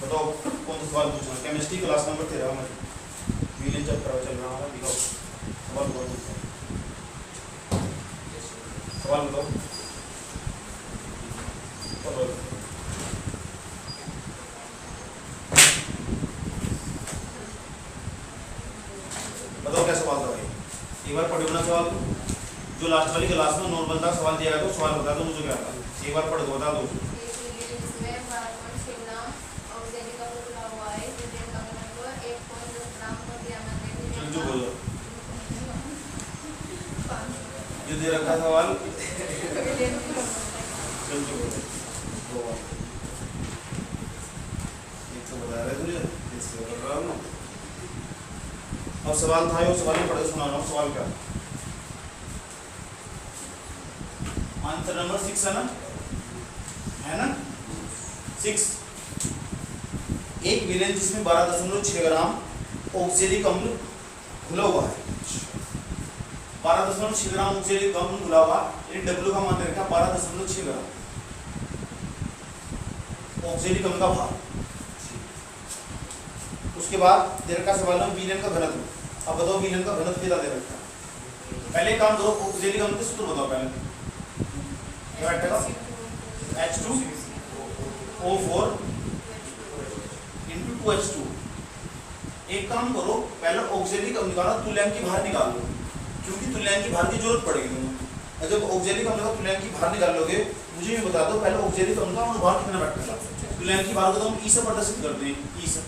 बताओ कौन सा सवाल पूछना? केमिस्ट्री क्लास नंबर 13 में विलियन चैप्टर चल रहा है। दिखाओ सवाल बताओ, सवाल बताओ। बताओ क्या सवाल था भाई? एक बार पढ़ो ना सवाल, जो लास्ट वाली क्लास में नॉर्मल था सवाल दिया गया तो सवाल बता दो मुझे क्या था। एक बार पढ़ दो, बता दो। जो बोलो जो दे रखा सवाल चल जो बोलो एक तो बता रहे तुझे इससे कर रहा हूँ। अब सवाल था, यो सवाल में पढ़ के सुना रहा हूँ। सवाल क्या आंसर नंबर 6 है ना 6। एक विलेन जिसमें 12.6 ग्राम ऑक्जेलिक अम्ल घुला हुआ है, 12.6 ग्राम ऑक्जेलिक अम्ल घुला हुआ, डब्ल्यू का मान रखा 12.6 ग्राम ऑक्जेलिक अम्ल का भार। उसके बाद दे रखा सवाल में विलेन का घनत्व। अब बताओ विलेन का घनत्व कितना दे रखा है? पहले काम करो, ऑक्जेलिक अम्ल के सूत्र बताओ पहले। क्या बैठेगा? H2O4 × 2H2। एक काम करो, पहले ऑक्जेलिक अम्ल का तुल्यांकी भार निकाल लो, क्योंकि तुल्यांकी भार की जरूरत पड़ेगी तुम्हें। जब ऑक्जेलिक अम्ल का तुल्यांकी भार निकाल लोगे, मुझे भी बता दो पहले ऑक्जेलिक अम्ल का भार कितना बैठेगा। तुल्यांकी भार को तो हम ई से प्रदर्शित करते हैं, ई से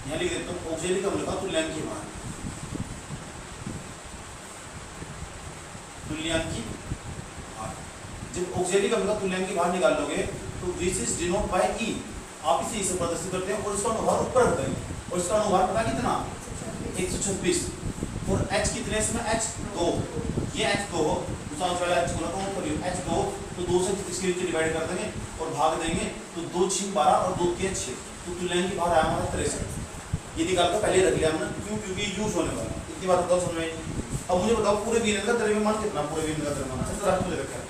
यहाँ लिख देता हूँ। ऑक्जेलिक अम्ल का तुल्यांकी भार, तुल्यांकी भार। जब ऑक्जेलिक अम्ल का तुल्यांकी भार निकाल लोगे तो दिस इज डिनोट बाय ई, आप इसे ई से प्रदर्शित करते हैं और इसका अनुभार ऊपर रखते हैं। और इसका अनुभार पता कितना? 126। और h कितने इसमें? h2। ये h2 हो, दूसरा वाला h को ना कौन करियो h2, तो 2 से इसके नीचे डिवाइड कर देंगे और भाग देंगे, तो 2 6 12 और 2 के 6, तो तुल्यांकी भार आया हमारा 63। ये निकाल कर पहले रख लिया हमने, क्यों? क्योंकि यूज होने वाला है। इतनी बात बताओ समझ में। अब मुझे बताओ पूरे विलेन का द्रव्यमान कितना? पूरे विलेन का द्रव्यमान अच्छा राष्ट्र में रखा है।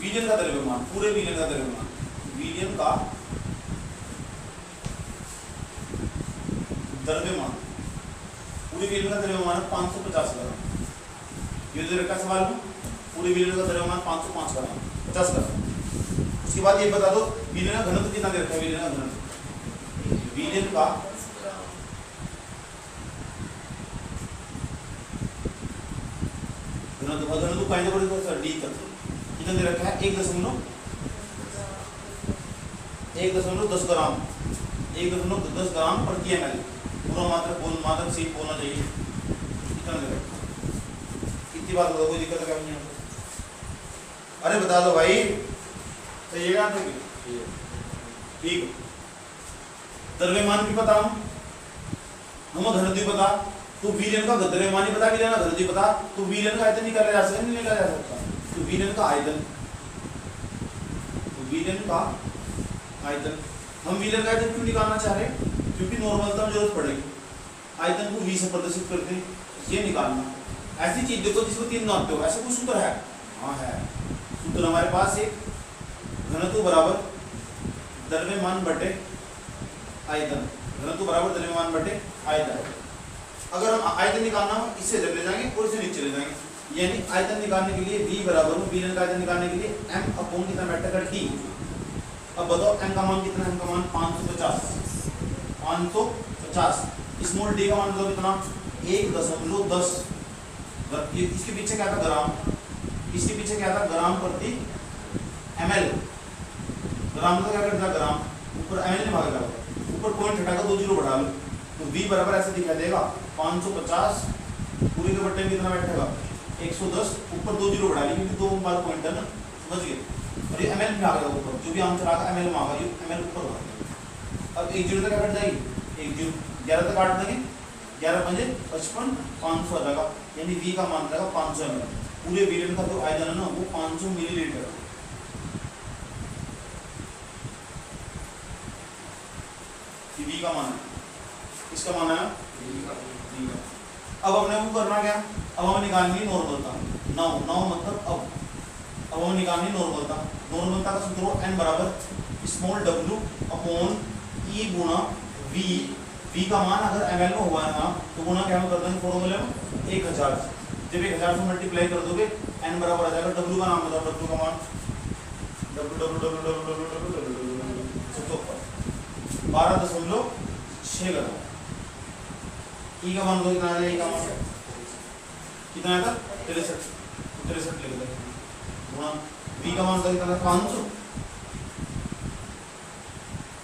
विलेन का द्रव्यमान, पूरे विलेन का द्रव्यमान, विलेन का द्रव्यमान, पूरे विलेन का द्रव्यमान 550 ग्राम। ये जो रखा सवाल में, पूरे विलेन का द्रव्यमान 505 ग्राम, 50 ग्राम। उसके बाद ये बता दो विलेन का घनत्व कितना दे रखा है? विलेन का घनत्व, विलेन का घनत्व कायदे पड़ेगा सर, डी तक कितना दे रखा है? 1.10 ग्राम, 1.10 ग्राम प्रति ml। पूरा मात्रक सही बोलना चाहिए। कितना दे रखा? इतनी बात बताओ, कोई दिक्कत क्या नहीं है? अरे बता दो भाई, सही है आंसर की? ठीक। द्रव्यमान भी पता हम घनत्व पता, तो विलेन का द्रव्यमान ही पता, विलेन का घनत्व पता, तो विलेन का आयतन निकाला जा सकता, नहीं निकाला जा सकता? तो विलेन का आयतन, तो विलेन का आयतन, हम विलेन का आयतन क्यों निकालना चाह रहे हैं? क्योंकि नॉर्मलता में जरूरत पड़ेगी। आयतन को v से प्रदर्शित करते हैं, ये निकालना। ऐसी चीज देखो जिसको 3 नापते हो, ऐसा कोई सूत्र है? हाँ है। सूत्र हमारे पास एक घनत्व बराबर द्रव्यमान बटे आयतन, घनत्व बराबर द्रव्यमान बटे आयतन। अगर हम आयतन निकालना हो, इससे इधर ले जाएंगे और इसे नीचे ले जाएंगे, यानी आयतन निकालने के लिए v बराबर हो, विलेन का आयतन निकालने के लिए m अपॉन कितना बैठेगा? d। अब बताओ m का मान कितना है? m का मान 550, 550। स्मॉल d का मान बताओ कितना? 1.10। इसके पीछे क्या था? ग्राम। इसके पीछे क्या था? ग्राम प्रति ml। ग्राम का क्या करता? ग्राम, ऊपर ml में भाग जाएगा, ऊपर पॉइंट हटाकर 2 जीरो बढ़ा लो, तो v बराबर ऐसे दिखा देगा 550 पूरे के बट्टे में कितना बैठेगा? 110, ऊपर 2 जीरो बढ़ा ली क्योंकि 2 बार पॉइंट है ना, समझ गए? और ये ml में आ गया ऊपर, जो भी आंसर आएगा ml में आएगा, ये ml ऊपर होगा। अब 1 जीरो तक क्या कट जाएगी? 1 जीरो, 11 तक काट देंगे, 11 बजे 55, 500 आ जाएगा, यानी v का मान जाएगा 500 ml। पूरे विलेन का जो आयतन है ना वो 500 मिलीलीटर है। v का मान है, इसका मान है v का। अब हमने वो करना क्या? अब हमें निकालनी नॉर्मलता। नौ मतलब अब हमें निकालनी नॉर्मलता। नॉर्मलता का सूत्र n बराबर स्मॉल w अपॉन ई गुना v। v का मान अगर ml में हुआ है ना तो गुना क्या कर देंगे फॉर्मूले में 1000। जब 1000 से मल्टीप्लाई कर दोगे n बराबर आ जाएगा w का नाम बताओ, w का मान w 12.6 ग्राम। ई का मान कितना आ जाएगा, ई का मान कितना आएगा 63 लिख देंगे गुना v का मान कितना 500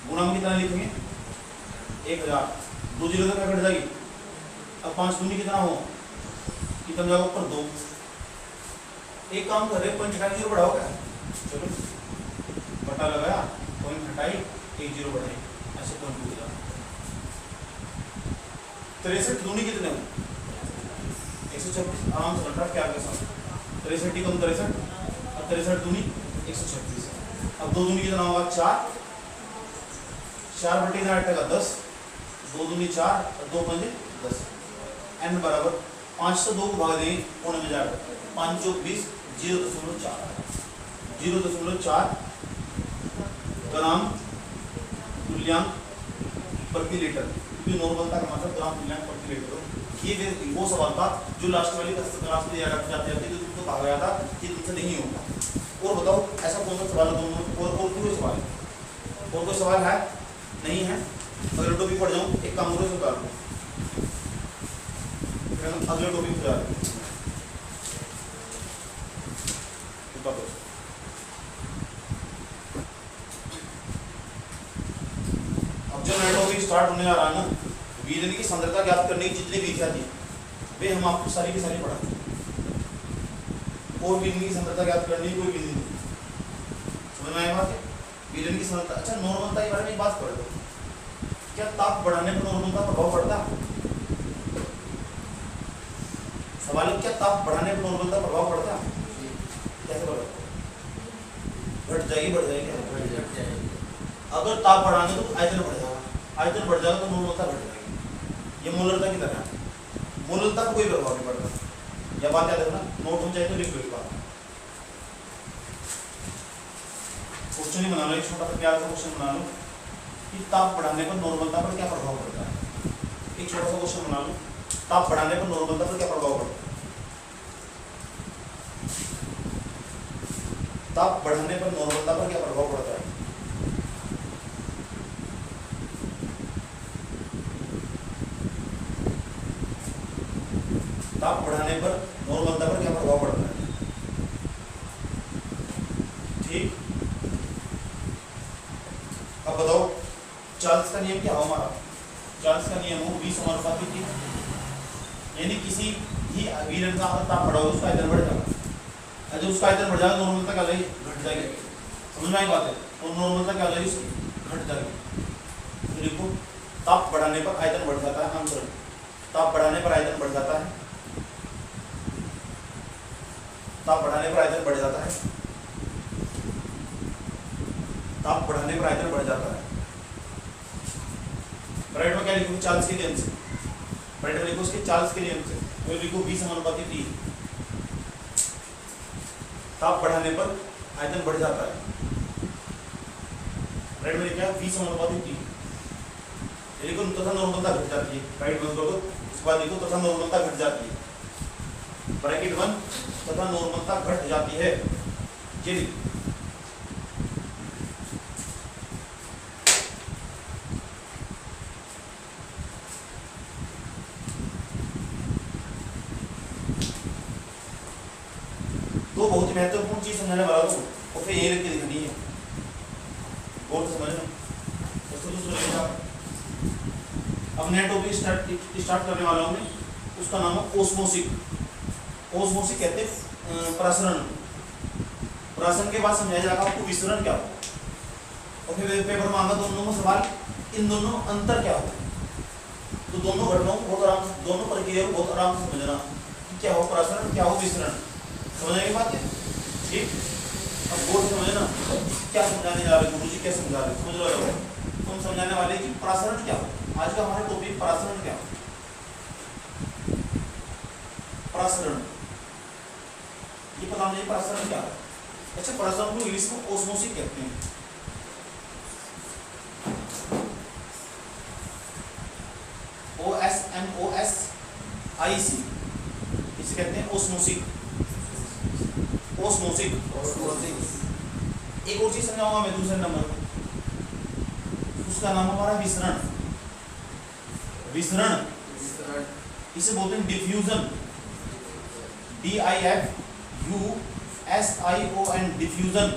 गुना में कितना लिखेंगे 1000। 2 जीरो तक कट जाएगी। अब 5 दूनी कितना हो, कितना जाएगा ऊपर 2। एक काम कर रहे 0.50 बढ़ाओ क्या, चलो बटा लगाया 0.10 बढ़ाई ऐसे 0.2। 63 दूनी कितने हो 126। आराम से घंटा क्या के साथ 63 कम 63 और 63 दूनी 136। अब 2 दूनी कितना होगा 4, 4 बटे 8 का 10, 2 दूनी 4 और 2 पंजे 10। n बराबर 5 से 2 को भाग देंगे कोने में जाएगा 5 चौक 20 0.4 ग्राम तुल्यांक प्रति लीटर। क्योंकि नॉर्मलता का मतलब ग्राम तुल्यांक प्रति लीटर हो। ये वो सवाल था जो लास्ट वाली क्लास में जाते जाते तुमको कहा गया था कि तुमसे नहीं होगा। और बताओ ऐसा कौन सा सवाल है दोनों और कोई सवाल है, और कोई सवाल है नहीं है। अगले टॉपिक पढ़ जाऊँ, एक काम करो उतार लो, अगले टॉपिक पे जा रहे हैं। अब जो नया टॉपिक स्टार्ट होने आ रहा है ना, विलयन की सांद्रता ज्ञात करने की जितनी विधियां थी वे हम आपको सारी की सारी पढ़ाते हैं। और विलयन की सांद्रता ज्ञात करने की कोई विधि नहीं। समझ में आया बात है? विलयन की सांद्रता, अच्छा नॉर्मलता के बारे में एक बात पढ़ लो, क्या ताप बढ़ाने पर नॉर्मलता प्रभाव पड़ता? सवाल है क्या ताप बढ़ाने पर नॉर्मलता प्रभाव पड़ता? कैसे पड़ता? घट जाएगी बढ़ जाएगी? अगर ताप बढ़ाने तो आयतन बढ़ जाएगा, आयतन बढ़ जाएगा तो मोलरता घट जाएगी। ये मोलरता की तरह है, मोलरता को कोई प्रभाव नहीं पड़ता। यह बात याद रखना, नोट हो जाए तो लिख लो इस बात। क्वेश्चन ही बना लो, एक छोटा सा प्यार का क्वेश्चन बना लो कि ताप बढ़ाने पर नॉर्मलता पर क्या प्रभाव पड़ता है। एक छोटा सा क्वेश्चन बना लो, ताप बढ़ाने पर नॉर्मलता पर क्या प्रभाव पड़ता है। ताप बढ़ाने पर नॉर्मलता पर क्या प्रभाव पड़ता है? ताप बढ़ाने पर नॉर्मलता पर क्या प्रभाव पड़ता है? ठीक, अब बताओ चार्ल्स का नियम क्या हो हमारा? चार्ल्स का नियम हो 20 समानुपाती थी, यानी किसी भी विलयन का अगर ताप बढ़ा हो उसका आयतन बढ़ जाएगा। जब उसका आयतन बढ़ जाएगा नॉर्मलता क्या हो जाएगी? घट जाएगी। समझ में आई बात है? और नॉर्मलता क्या हो जाएगी उसकी? घट जाएगी। तो देखो ताप बढ़ाने पर आयतन बढ़ जाता है, आंसर ताप बढ़ाने पर आयतन बढ़ जाता है, ताप बढ़ाने पर आयतन बढ़ जाता है, ताप बढ़ाने पर आयतन बढ़ जाता है। राइट में क्या लिखो? चार्ल्स के नियम से। राइट में लिखो उसके चार्ल्स के नियम से, तो लिखो 20 समानुपाती 3। ताप बढ़ाने पर आयतन बढ़ जाता है। राइट में लिखा 20 समानुपाती 3। लिखो तथा नॉर्मलता घट जाती है। राइट में लिखो, उसके बाद लिखो तथा नॉर्मलता घट जाती है। ब्रैकेट 1 तथा नॉर्मलता घट जाती है। ये लिखो। तो बहुत ही महत्वपूर्ण चीज समझाने वाला हूँ, और फिर ये लिख के दिखानी है, और तो समझना। अब नया टॉपिक स्टार्ट करने वाला हूँ मैं, उसका नाम है ओस्मोसिक। ओस्मोसिक कहते हैं प्रसरण। प्रसरण के बाद समझाया जाएगा आपको विसरण क्या हो, और फिर पेपर मांगा दोनों में सवाल, इन दोनों अंतर क्या हो। तो दोनों घटनाओं बहुत आराम से, दोनों प्रक्रिया को बहुत आराम से समझना कि क्या हो प्रसरण क्या हो विसरण। समझने की बात है? ठीक, अब बोर्ड समझना क्या समझाने जा रहे गुरु जी, क्या समझा रहे समझ लो। तुम समझाने वाले कि प्रसरण क्या हो। आज का हमारा टॉपिक प्रसरण क्या हो। प्रसरण ये पता नहीं प्रसरण क्या है। अच्छा, प्रसरण को इंग्लिश में ओस्मोसिस कहते हैं। OSIC, इसे कहते हैं ओस्मोसिक। ओस्मोसिक। एक और चीज समझाऊंगा मैं दूसरे नंबर पर, उसका नाम हमारा विसरण। विसरण इसे बोलते हैं डिफ्यूजन। DIFUSION, diffusion.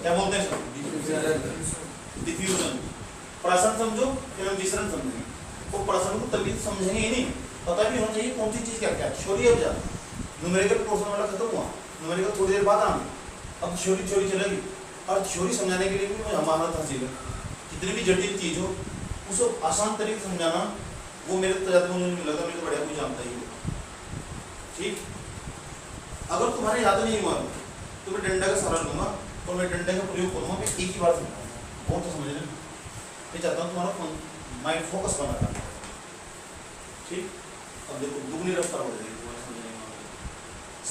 क्या बोलते हैं सर? डिफ्यूजन। प्रसरण समझो फिर हम विसरण समझेंगे। वो प्रसरण को तभी समझेंगे ही नहीं, पता भी होना चाहिए कौन सी चीज क्या क्या है। थ्योरी अब जा न्यूमेरिकल पोर्शन वाला खत्म हुआ, न्यूमेरिकल थोड़ी देर बाद आएंगे, अब थ्योरी चलेगी। और थ्योरी समझाने के लिए भी मुझे हमारा हासिल है, जितनी भी जटिल चीज हो उसे आसान तरीके से समझाना, वो मेरे तजारत में मुझे नहीं लगा, मेरे तो बढ़िया कोई जानता ही हो। ठीक, अगर तुम्हारे याद नहीं हुआ तो मैं डंडा का सहारा लूंगा और मैं डंडे का प्रयोग करूंगा, मैं एक ही बार समझाऊंगा, बहुत तो समझ लेना। मैं चाहता हूँ तुम्हारा माइंड फोकस बना रहा। ठीक, अब देखो दुगनी रफ्तार हो जाएगी तुम्हारे समझने में।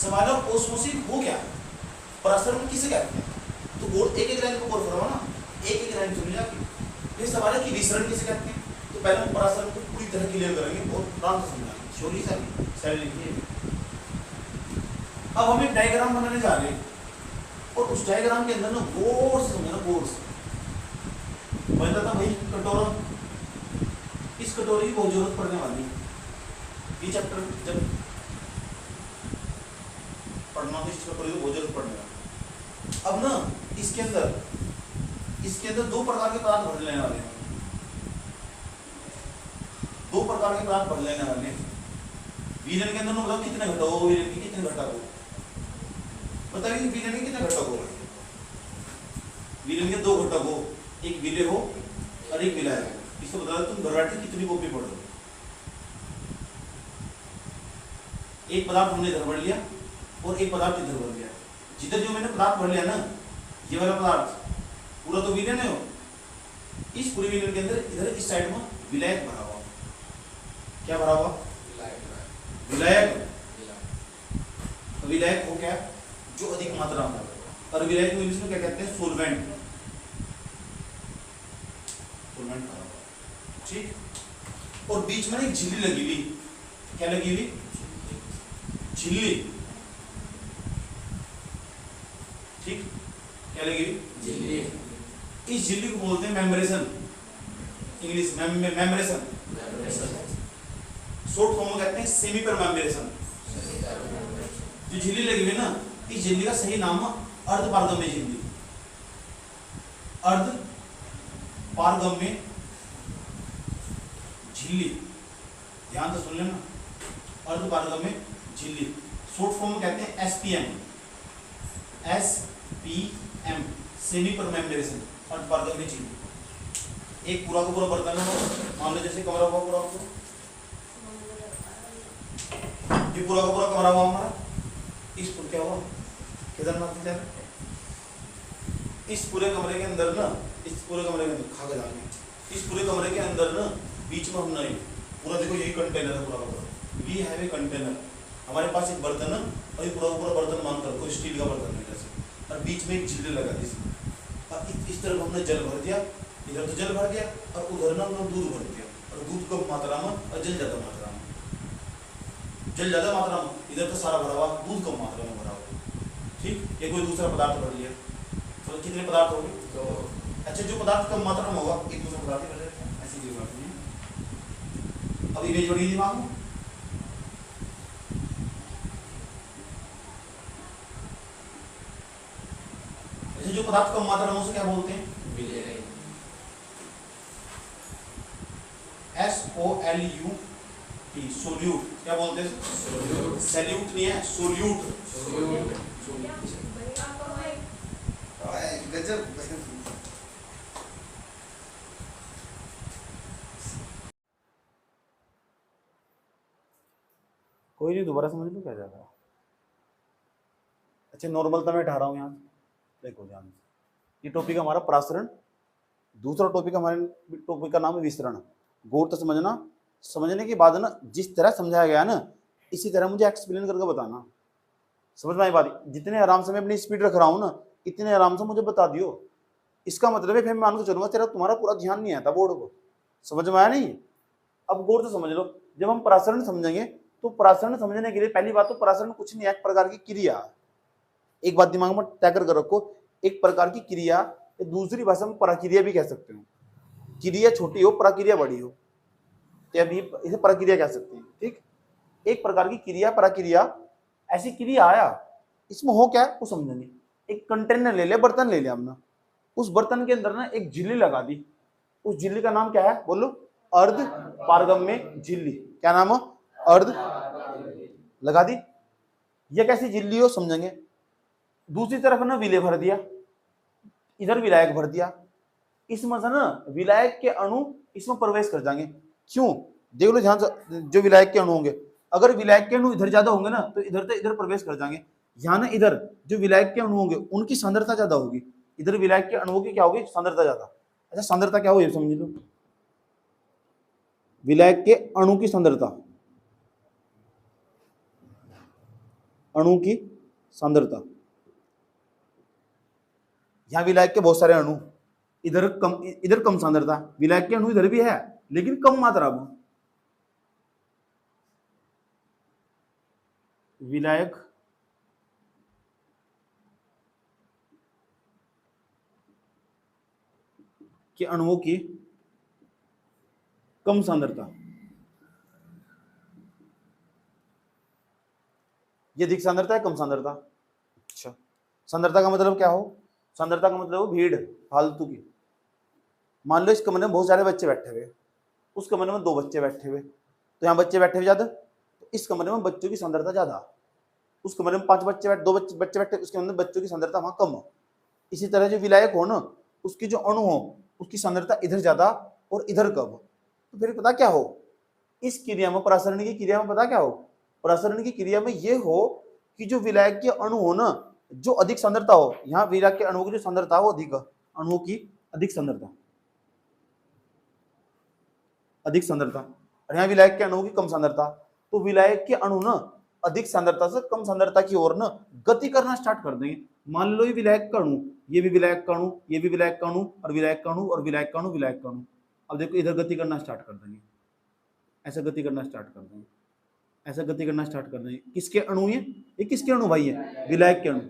सवाल है ओस्मोसिस हो क्या, प्रसरण किसे कहते हैं? तो बोर्ड एक एक लाइन को गौर करो ना, एक एक लाइन सुनी जाती। ये सवाल है कि विसरण किसे कहते हैं, तो पहले हम प्रसरण को पूरी तरह क्लियर करेंगे और प्रांत समझाएंगे। थ्योरी सारी लिखिए। अब हम एक डायग्राम बनाने जा रहे हैं और उस डायग्राम के अंदर ना गौर से समझना, गौर से। मैं कहता भाई कटोरा, इस कटोरे की बहुत जरूरत पड़ने वाली है। ये चैप्टर जब पढ़ना तो इस कटोरे की बहुत जरूरत पड़ने वाली। अब ना इसके अंदर दो प्रकार के पदार्थ भर लेने वाले हैं, दो प्रकार के पदार्थ भर लेने वाले हैं। विलयन के अंदर मतलब कितने घटक हो, विलयन के कितने घटक हो, बताइए विलयन के कितने घटक हो? विलयन के दो घटक हो, एक विलय हो और एक विलायक हो। इसको बता दो तुम घर बैठे कितनी कॉपी पढ़ो। एक पदार्थ हमने इधर भर लिया और एक पदार्थ इधर भर लिया। जिधर जो मैंने पदार्थ भर लिया ना, ये वाला पदार्थ पूरा तो विलयन है हो। इस पूरे विलयन के अंदर इधर इस साइड में विलायक भरा हुआ। क्या भरा हुआ? विलायक। विलायक हो क्या? जो अधिक मात्रा में, और विलायक को इंग्लिश में क्या कहते हैं? सोलवेंट। सोलवेंट भरा हुआ। ठीक, और बीच में एक झिल्ली लगी हुई। क्या लगी हुई? झिल्ली। ठीक, क्या लगी हुई? झिल्ली। इस झिल्ली को बोलते हैं मेम्ब्रेशन, इंग्लिश मेम्ब्रेशन। शॉर्ट फॉर्म में कहते हैं सेमी पर मेम्ब्रेशन। जो झिल्ली लगी हुई ना, इस झिल्ली का सही नाम है अर्धपारगम्य झिल्ली। अर्धपारगम्य झिल्ली, ध्यान से सुन लेना, अर्धपारगम्य झिल्ली। शॉर्ट फॉर्म में कहते हैं SPM, SPM, सेमी पर मेम्ब्रेशन, अर्धपारगम्य झिल्ली। एक पूरा का पूरा बर्तन हो, मान लो जैसे कमरा हुआ पूरा, ये पूरा का पूरा कमरा हुआ हमारा। इस पर क्या हुआ? केदारनाथ जा रहे, इस पूरे कमरे के अंदर ना, इस पूरे कमरे के अंदर खा के जाने, इस पूरे कमरे के अंदर ना बीच में हम नहीं, पूरा देखो यही कंटेनर है पूरा का पूरा। वी हैव ए कंटेनर, हमारे पास एक बर्तन है और ये पूरा का पूरा बर्तन मानकर कोई स्टील का बर्तन है जैसे, और बीच में एक झिल्ली लगा दी। इस तरफ हमने जल भर दिया, इधर तो जल भर दिया, और उधर ना हमने दूध भर दिया, और दूध कम मात्रा में और जल ज्यादा मात्रा में। जल ज्यादा मात्रा में, इधर तो सारा भरा हुआ, दूध कम मात्रा में भरा हुआ। ठीक, ये कोई दूसरा पदार्थ भर लिया, तो कितने पदार्थ हो गए? तो अच्छा, जो पदार्थ कम मात्रा में होगा एक दूसरा पदार्थ भर लेते हैं, ऐसी चीज बात नहीं है। अब इमेज बड़ी दिमाग में, जो पदार्थ कम मात्रा में उसे क्या बोलते हैं? SOLUT, solute. क्या बोलते हैं? सैल्यूट नहीं है, सोल्यूट। गजब। कोई नहीं, दोबारा समझ लो क्या जाएगा। अच्छा, नॉर्मल मैं उठा रहा हूँ यहाँ, देखो ध्यान से। ये टॉपिक हमारा प्रसरण, दूसरा टॉपिक हमारे टॉपिक का नाम है विसरण। गौर से समझना, समझने के बाद ना जिस तरह समझाया गया ना, इसी तरह मुझे एक्सप्लेन करके बताना। समझ में आई बात? जितने आराम से मैं अपनी स्पीड रख रहा हूँ ना, इतने आराम से मुझे बता दियो। इसका मतलब है फिर मैं मान के चलूंगा तेरा तुम्हारा पूरा ध्यान नहीं आता बोर्ड को। समझ में आया नहीं? अब गौर से समझ लो, जब हम परासरण समझेंगे तो परासरण समझने के लिए पहली बात तो परासरण कुछ नहीं है, एक प्रकार की क्रिया। एक बात दिमाग में तय कर रखो, एक प्रकार की क्रिया, दूसरी भाषा में प्रक्रिया भी कह सकते हो। क्रिया छोटी हो, प्रक्रिया बड़ी हो, तो अभी इसे प्रक्रिया कह सकते हैं। ठीक, एक प्रकार की क्रिया प्रक्रिया, ऐसी क्रिया आया, इसमें हो क्या वो समझेंगे। एक कंटेनर ले लिया, बर्तन ले लिया हमने, उस बर्तन के अंदर ना एक झिल्ली लगा दी, उस झिल्ली का नाम क्या है बोलो? अर्ध पारगम्य झिल्ली। क्या नाम है? अर्ध लगा दी। यह कैसी झिल्ली हो समझेंगे। दूसरी तरफ ना विलय भर दिया, इधर विलायक भर दिया, इसमें से ना विलायक के अणु इसमें प्रवेश कर जाएंगे। क्यों? देख लो ध्यान से, जो विलायक के अणु होंगे, अगर विलायक के अणु इधर ज्यादा होंगे ना तो इधर से इधर प्रवेश कर जाएंगे। यहाँ ना इधर जो विलायक के अणु होंगे उनकी सांद्रता ज्यादा होगी, इधर विलायक के अणुओं की क्या होगी? सांद्रता ज्यादा। अच्छा, सांद्रता क्या हो ये समझ लो, विलायक के अणु की सांद्रता, अणु की सांद्रता। यहां विलायक के बहुत सारे अणु, इधर कम सांद्रता, विलायक के अणु इधर भी है लेकिन कम मात्रा में। विलायक के अणुओं की कम सांद्रता, ये अधिक सांद्रता है कम सांद्रता। अच्छा, सांद्रता का मतलब क्या हो? सांद्रता का मतलब हो भीड़, फालतू की। मान लो इस कमरे में बहुत सारे बच्चे बैठे हुए, उस कमरे में 2 बच्चे बैठे हुए, तो यहाँ बच्चे बैठे हुए ज्यादा, तो इस कमरे में बच्चों की सांद्रता ज्यादा। उस कमरे में 5 बच्चे बैठे, 2 बच्चे बैठे, उसके अंदर बच्चों की सांद्रता वहां कम हो। इसी तरह जो विलायक हो ना, उसकी जो अणु हो उसकी सांद्रता इधर ज्यादा और इधर कम। तो फिर पता क्या हो इस क्रिया में, परासरण की क्रिया में? पता क्या हो? परासरण की क्रिया में ये हो कि जो विलायक के अणु हो ना, जो अधिक सांद्रता हो, यहाँ विलायक के अणुओं की जो सांद्रता हो अधिक, अणुओं की अधिक सांद्रता, अधिक सांद्रता, और यहाँ विलायक के अणुओं की कम सांद्रता। तो विलायक के अणु ना अधिक सांद्रता से कम सांद्रता की ओर ना गति करना स्टार्ट कर देंगे। मान लो ये विलायक का अणु, ये भी विलायक का अणु, ये भी विलायक का अणु, और विलायक का अणु, और विलायक का अणु, विलायक का अणु। अब देखो इधर गति करना स्टार्ट कर देंगे, ऐसा गति करना स्टार्ट कर देंगे, ऐसा गति करना स्टार्ट कर देंगे। किसके अणु है ये? किसके अणु भाई है? विलायक के अणु।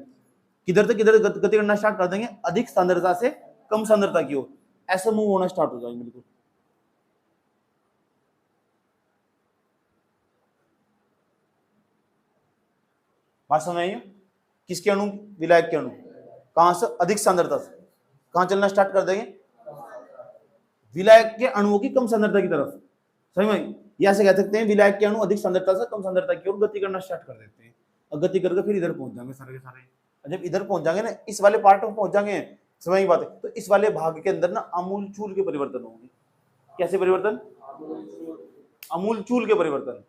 किधर से किधर गति करना स्टार्ट कर देंगे? अधिक सांद्रता से कम सांद्रता की ओर, ऐसा मूव होना स्टार्ट हो जाएंगे। बिल्कुल बात समझ आई? किसके अणु? विलायक के अणु। कहां से? अधिक सांद्रता से कहां चलना स्टार्ट कर देंगे? विलायक के अणुओं की कम सांद्रता की तरफ। समझ में? या से कह सकते हैं विलायक के अणु अधिक सांद्रता से कम सांद्रता की ओर गति करना स्टार्ट कर देते हैं, और गति करके फिर इधर पहुंच जाएंगे सारे के सारे। जब इधर पहुंच जाएंगे ना, इस वाले पार्ट में पहुंच जाएंगे, समझ की बात है, तो इस वाले भाग के अंदर ना आमूलचूल के परिवर्तन होंगे। कैसे परिवर्तन? आमूलचूल के परिवर्तन।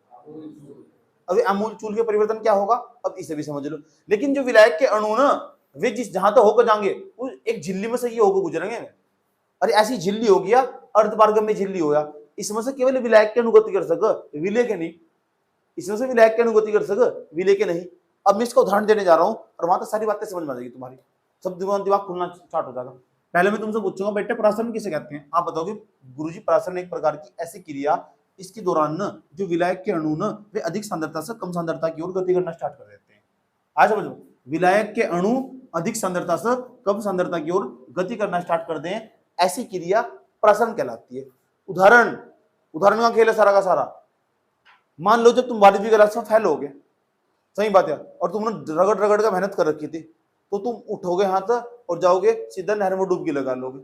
अब आमूलचूल के परिवर्तन क्या होगा अब इसे भी समझ लो। लेकिन जो विलायक के अणु ना, वे जिस जहां तक होकर जाएंगे उस एक झिल्ली में से ये होकर गुजरेंगे। अरे ऐसी झिल्ली हो गया, अर्धपारगम्य झिल्ली हो गया, इसमें से केवल विलायक के अणु गति कर सके, विलय के नहीं। इसमें से विलायक के अणु गति कर सके, विलय के नहीं। अब मैं इसका उदाहरण देने जा रहा हूं और वहां तक सारी बातें समझ में आ जाएगी तुम्हारी, सब दिमाग खुलना स्टार्ट हो जाएगा। पहले मैं तुमसे पूछूंगा बेटे परासरण किसे कहते हैं? आप बताओगे गुरुजी परासरण एक प्रकार की ऐसी क्रिया, इसके दौरान ना जो विलायक के अणु ना वे अधिक सांद्रता से कम सांद्रता की ओर गति करना स्टार्ट कर देते हैं। आज समझो, विलायक के अणु अधिक सांद्रता से कम सांद्रता की ओर गति करना स्टार्ट कर दें, ऐसी क्रिया परासरण कहलाती है। उदाहरण का खेल है सारा का सारा। मान लो जब तुम 12वीं क्लास में फेल हो गए, सही बात है, और तुमने रगड़ रगड़ का मेहनत कर रखी थी, तो तुम उठोगे हाथ और जाओगे सीधा नहर में डुबकी लगा लोगे,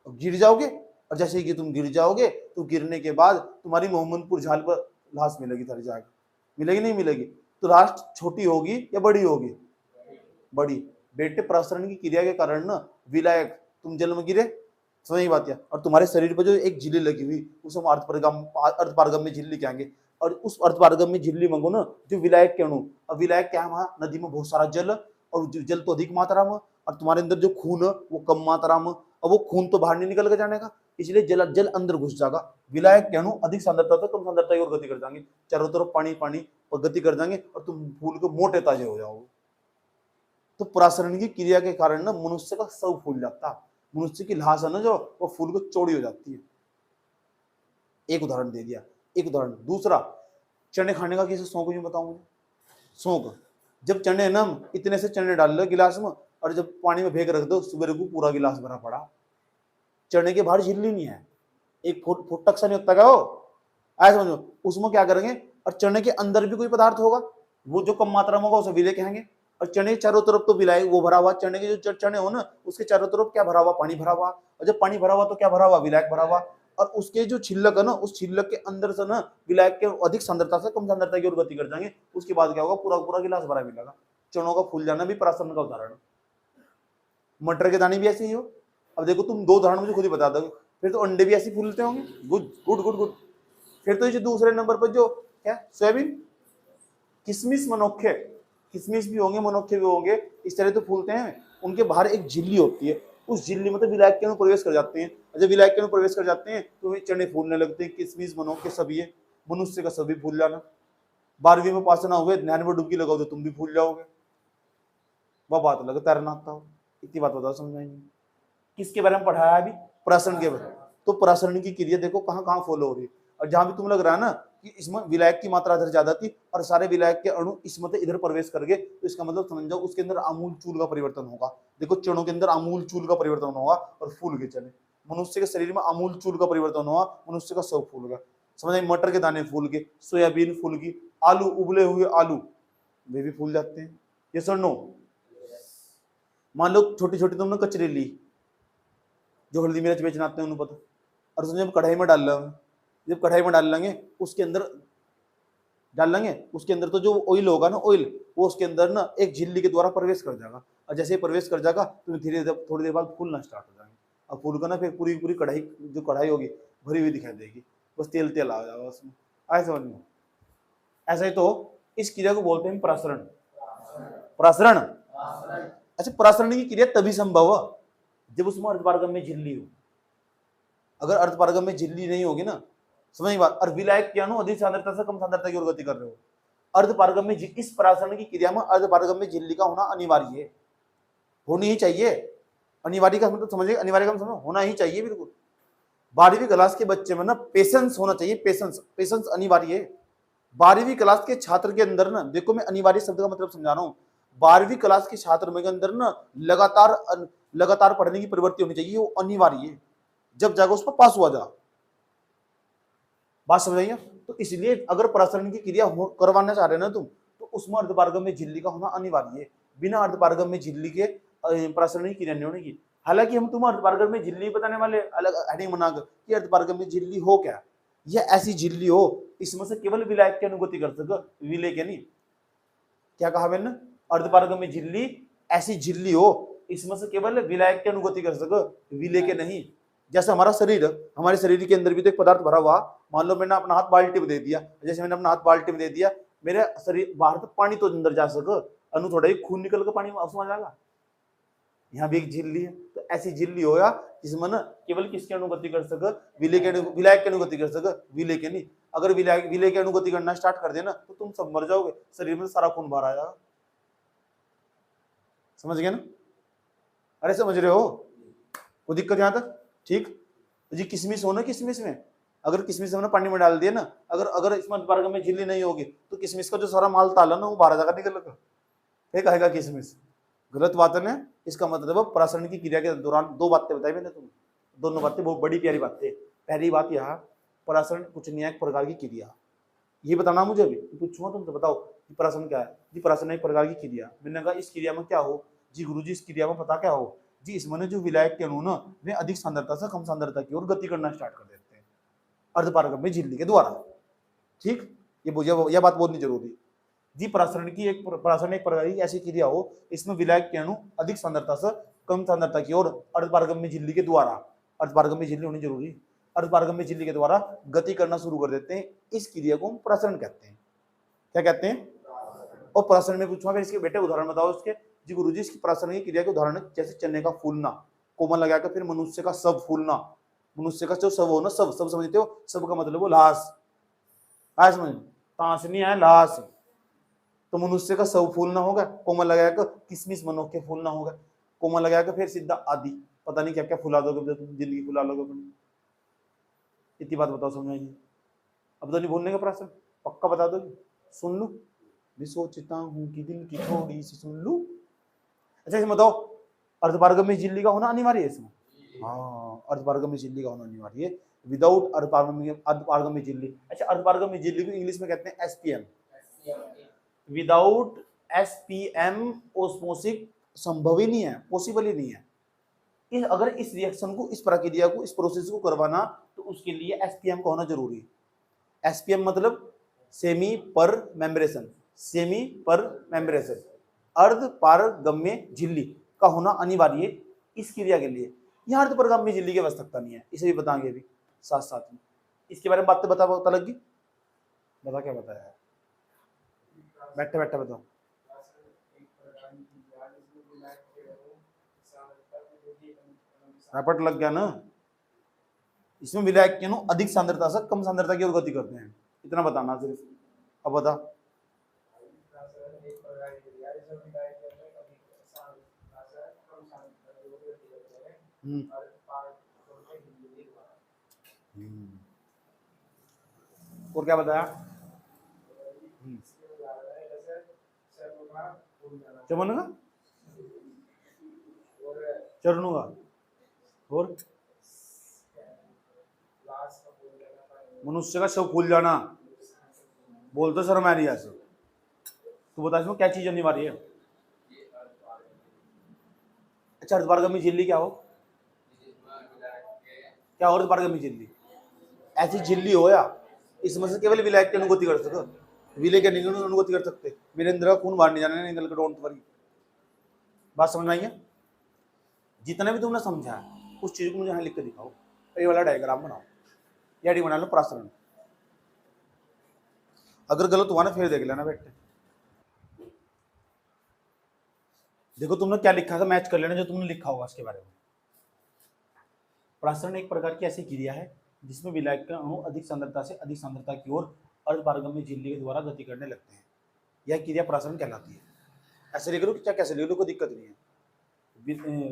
गिर जाओगे, और जैसे कि तुम गिर जाओगे तो गिरने के बाद तुम्हारी मोहम्मदपुर झाल पर लाश मिलेगी, थारी जाकर मिलेगी नहीं मिलेगी? तो लाश छोटी होगी या बड़ी होगी? बड़ी। बेटे परासरण की क्रिया के कारण ना विलायक, तुम जल में गिरे, समझ बात है, और तुम्हारे शरीर पर जो एक झिल्ली लगी हुई उसे हम अर्धपारगम्य झिल्ली कहेंगे। और उस अर्धपारगम्य झिल्ली मंगो ना जो विलायक के अणु, अब विलायक क्या है? वहां नदी में बहुत सारा जल, और जल तो अधिक मात्रा में, और तुम्हारे अंदर जो खून है वो कम मात्रा में, और वो खून तो बाहर नहीं निकल के जाने का, इसलिए जल अंदर घुस जाएगा। विलायक के अणु अधिक सांद्रता से कम सांद्रता की ओर गति कर जाएंगे, चारों तरफ पानी पानी और गति कर जाएंगे, और तुम फूल के मोटे ताजे हो जाओगे। तो परासरण की क्रिया के कारण ना मनुष्य का सब फूल जाता है, मनुष्य की लाश है ना जो, वो फूल को चौड़ी हो जाती है। एक उदाहरण दे दिया। एक उदाहरण। दूसरा, चने खाने का किसी शौक नहीं बताऊं मुझे, शौक। जब चने ना इतने से चने डाल लो गिलास में, और जब पानी में फेंक रख दो, सुबह को पूरा गिलास भरा पड़ा। चने के बाहर झिल्ली नहीं है, एक फुट तक सा नहीं होता क्या वो, ऐसा समझो। उसमें क्या करेंगे, और चने के अंदर भी कोई पदार्थ होगा, वो जो कम मात्रा में होगा उसे विलेय कहेंगे। और चने के चारों तरफ तो विलाय वो भरा हुआ, चने के जो चने हो ना उसके चारों तरफ क्या भरा हुआ, पानी भरा हुआ। और जब पानी भरा हुआ तो क्या भरा हुआ, विलायक भरा हुआ। और उसके जो छिलक है ना, उस छिलक के अंदर से ना विलायक के अधिक सांद्रता से कम सांद्रता की ओर गति कर जाएंगे। उसके बाद क्या होगा, पूरा पूरा गिलास भरा मिलेगा। चनों का फूल जाना भी पराशरण का उदाहरण। मटर के दाने भी ऐसे ही हो। अब देखो तुम दो उदाहरण मुझे खुद ही बता दोगे, फिर तो अंडे भी ऐसे फूलते होंगे। Good good good good. फिर तो ये दूसरे नंबर पर जो क्या, सोयाबीन, किशमिश, मनोखे, किशमिश भी होंगे, मनोखे भी होंगे, इस तरह तो फूलते हैं। उनके बाहर एक झिल्ली होती है, उस झिल्ली में तो विलायक के अणु प्रवेश कर जाते हैं। जब विलायक के अणु प्रवेश कर जाते हैं तो चने फूलने लगते हैं। किशमिश, मनोखे सभी है, मनुष्य का सभी फूल जाना। 12वीं में पास ना हुए, ध्यान में डुबकी लगाओ तो तुम भी फूल जाओगे। वह बात अलग, तैरना आता हो। इतनी बात बताओ, समझाएंगे। किसके बारे में पढ़ाया अभी, पराशरण के बारे में। तो पराशरण की क्रिया देखो कहाँ कहाँ फॉलो हो रही है। और जहां भी तुम लग रहा है ना कि इसमें विलायक की मात्रा इधर ज्यादा थी और सारे विलायक के अणु इसमें से इधर प्रवेश कर गए, तो इसका मतलब समझ जाओ उसके अंदर आमूल चूल का परिवर्तन होगा। देखो चनों के अंदर आमूल चूल का परिवर्तन होगा और फूल के चने। मनुष्य के शरीर में आमूल चूल का परिवर्तन हुआ, मनुष्य का सब फूल गया। समझ, मटर के दाने फूल के, सोयाबीन फूल की, आलू, उबले हुए आलू वे भी फूल जाते हैं। ये सर नो। मान लो छोटी छोटी तुमने कचरे ली, जो हल्दी मिर्च बेचना आते हैं उन्हें पता, और जब कढ़ाई में डाल लेंगे, जब कढ़ाई में डाल लेंगे उसके अंदर डाल लेंगे, उसके अंदर तो जो ऑयल होगा ना, ऑयल वो उसके अंदर ना एक झिल्ली के द्वारा प्रवेश कर जाएगा। और जैसे ही प्रवेश कर जाएगा तो धीरे धीरे थोड़ी देर बाद फूलना स्टार्ट हो जाएंगे। और फूल का ना फिर पूरी पूरी कढ़ाई, जो कढ़ाई होगी भरी हुई दिखाई देगी, बस तेल तेल आ जाएगा उसमें। ऐसे समझ में। ऐसा ही तो इस क्रिया को बोलते हैं परासरण। परासरण। अच्छा, परासरण की क्रिया तभी संभव है जब उसमें अर्धपारगम में झिल्ली हो। अगर अर्धपारगम में झिल्ली नहीं होगी ना, समझ बात। और विलायक के अणु अधिक सांद्रता से कम सांद्रता की ओर गति कर रहे हो। अर्धपारगम में इस परासरण की क्रिया में अर्धपारगम में झिल्ली का होना अनिवार्य है, होनी ही चाहिए। अनिवार्य का मतलब समझिए, अनिवार्य का मतलब होना ही चाहिए बिल्कुल। 12वीं क्लास के बच्चे में ना पेशेंस होना चाहिए, पेशेंस, पेशेंस अनिवार्य है। 12वीं क्लास के छात्र के अंदर ना, देखो मैं अनिवार्य शब्द का मतलब समझा रहा हूँ। 12वीं क्लास के छात्र के अंदर ना लगातार पढ़ने की प्रवृत्ति होनी चाहिए, वो अनिवार्य है। जब जाकर उस पर पास हुआ जा, बात समझाइए। तो इसलिए अगर परासरण की क्रिया करवाना चाह रहे ना तुम, तो उसमें अर्धपारगम में झिल्ली का होना अनिवार्य है। बिना अर्धपारगम में झिल्ली के परासरण की क्रिया नहीं होगी। हालांकि हम तुम्हें अर्धपारगम में झिल्ली बताने वाले, अलग हेडिंग बनाकर कि अर्धपारगम में झिल्ली हो क्या, यह ऐसी झिल्ली हो इसमें से केवल विलायक की अनुभूति कर सके, विलेय के नहीं। क्या कहा मैंने, अर्धपारगम में झिल्ली ऐसी झिल्ली हो इसमें से केवल विलायक की अनुभूति कर सके, विलेय के नहीं। जैसे हमारा शरीर, हमारे शरीर के अंदर भी तो एक पदार्थ भरा हुआ। मान लो मैंने अपना हाथ बाल्टी में दे दिया, जैसे मैंने अपना हाथ बाल्टी में दे दिया, मेरे शरीर बाहर तो पानी तो अंदर जा सके, अनु थोड़ा ही खून निकल कर पानी उसमें आ जाएगा। यहाँ भी एक झिल्ली है, तो ऐसी झिल्ली हो या जिसमें ना केवल किसकी अनुगति कर सके, विलायक की अनुगति कर सके, विलेय के नहीं। अगर विलेय की अनुगति करना स्टार्ट कर देना तो तुम सब मर जाओगे, शरीर में सारा खून बाहर आ जाएगा। समझ गए ना? अरे समझ रहे हो? कोई दिक्कत यहाँ तक? ठीक जी। किशमिश हो ना, किशमिश में अगर किशमिश हमने पानी में डाल दिया ना, अगर इसमें अर्धपारगम में झिल्ली नहीं होगी तो किशमिश का जो सारा माल ताला ना वो बाहर जाकर निकल लगा, फिर कहेगा किशमिश। गलत बात है। इसका मतलब परासरण की क्रिया के दौरान दो बातें बताई मैंने तुम्हें, दोनों बातें बहुत बड़ी प्यारी बातें। पहली बात यहाँ, परासरण कुछ नहीं है, एक प्रकार की क्रिया। ये बताना मुझे अभी पूछूंगा तुमसे, बताओ कि परासरण क्या है जी? परासरण एक प्रकार की क्रिया। मैंने कहा इस क्रिया में क्या हो जी गुरुजी? इस क्रिया में पता क्या हो जी? इसमें जो विलायक के अणु ना वे अधिक सांद्रता से कम सांद्रता की ओर गति करना स्टार्ट कर देते हैं अर्धपारगम में झिल्ली के द्वारा। ठीक, यह बात बोलनी जरूरी जी। परासरण एक प्रकार की ऐसी क्रिया हो इसमें विलायक के अणु अधिक सांद्रता से कम सांद्रता की ओर अर्धपारगम में झिल्ली के द्वारा, अर्धपारगम में झिल्ली होनी जरूरी, अर्धपारगम में झिल्ली के द्वारा गति करना शुरू कर देते हैं। इस क्रिया को हम परासरण कहते हैं। क्या कहते हैं? और परासरण में पूछूंगा इसके बेटे उदाहरण बताओ इसके जी गुरुजी। इसकी परासरण की क्रिया के उदाहरण जैसे चने का फूलना, कोमल लगाकर फिर मनुष्य का सब फूलना। मनुष्य का जो सब हो ना, सब समझते हो? सब का मतलब वो लाश, समझ, ताश नहीं है, लाश। तो मनुष्य का सब फूलना होगा, कोमल लगाकर किशमिश मनोखे फूलना होगा, कोमल लगाकर फिर सीधा आदि, पता नहीं क्या क्या फुला दोगे, जिंदगी फुला लोगे तुम। इतनी बात बताओ, समझ में? अब तो नहीं भूलने का प्रासन, पक्का बता दो। सुन लू, मैं सोचता हूँ कि दिल की थोड़ी सी सुन लू। अच्छा इसमें बताओ, अर्धपारगम्य झिल्ली का होना अनिवार्य है इसमें? हाँ, अर्धपारगम्य झिल्ली का होना अनिवार्य है, विदाउट अर्धपारगम्य झिल्ली। अच्छा, अर्धपारगम्य झिल्ली को इंग्लिश में कहते हैं एसपीएम। विदाउट एसपीएम ओस्मोसिस संभव ही नहीं है, पॉसिबल ही नहीं है। अगर इस रिएक्शन को, इस प्रक्रिया को, इस प्रोसेस को करवाना, तो उसके लिए एसपीएम का होना जरूरी है। एसपीएम मतलब सेमी पर मेम्ब्रेशन, सेमी पर मेम्ब्रेशन, अर्धपारगम्य झिल्ली का होना अनिवार्य है इस क्रिया के लिए। यहाँ अर्धपारगम्य झिल्ली की आवश्यकता नहीं है, इसे भी बताएंगे अभी साथ साथ में। इसके बारे में बात पता लग गई? बता क्या बताया, बैठे बैठे बताओ। रैपट लग गया ना? इसमें विलायक के अणु अधिक सांद्रता से कम सांद्रता की ओर गति करते हैं, इतना बताना सिर्फ। अब बता। और क्या बताया? चमन का, चरणों का, और मनुष्य का शव फूल जाना। बोल तो शर्म आ रही है। तू बता इसमें क्या चीज अनिवार्य है? अच्छा, अर्धपारगम्य झिल्ली क्या हो? क्या और अर्धपारगम्य झिल्ली ऐसी झिल्ली हो या इसमें से केवल विलायक की अनुभूति कर सको, विलय के नहीं अनुभूति कर सकते। वीरेंद्र खून बाहर नहीं जाने नहीं, निकल कर डोंट वरी। बात समझ में आई है? जितना भी तुमने समझा उस चीज को मुझे यहाँ लिख के दिखाओ, ये वाला डायग्राम बनाओ, या बना लो प्रासरण। अगर गलत हुआ ना फिर देख लेना बेटे। देखो तुमने क्या लिखा था, मैच कर लेना जो तुमने लिखा होगा उसके बारे में। प्रासरण एक प्रकार की ऐसी क्रिया है जिसमें विलायक का अणु अधिक सांद्रता से अधिक सांद्रता की ओर अर्धपारगम्य झिल्ली के द्वारा गति करने लगते हैं। यह क्रिया प्रासरण कहलाती है। ऐसे लिख लो क्या, कैसे लिख लो, कोई दिक्कत नहीं है।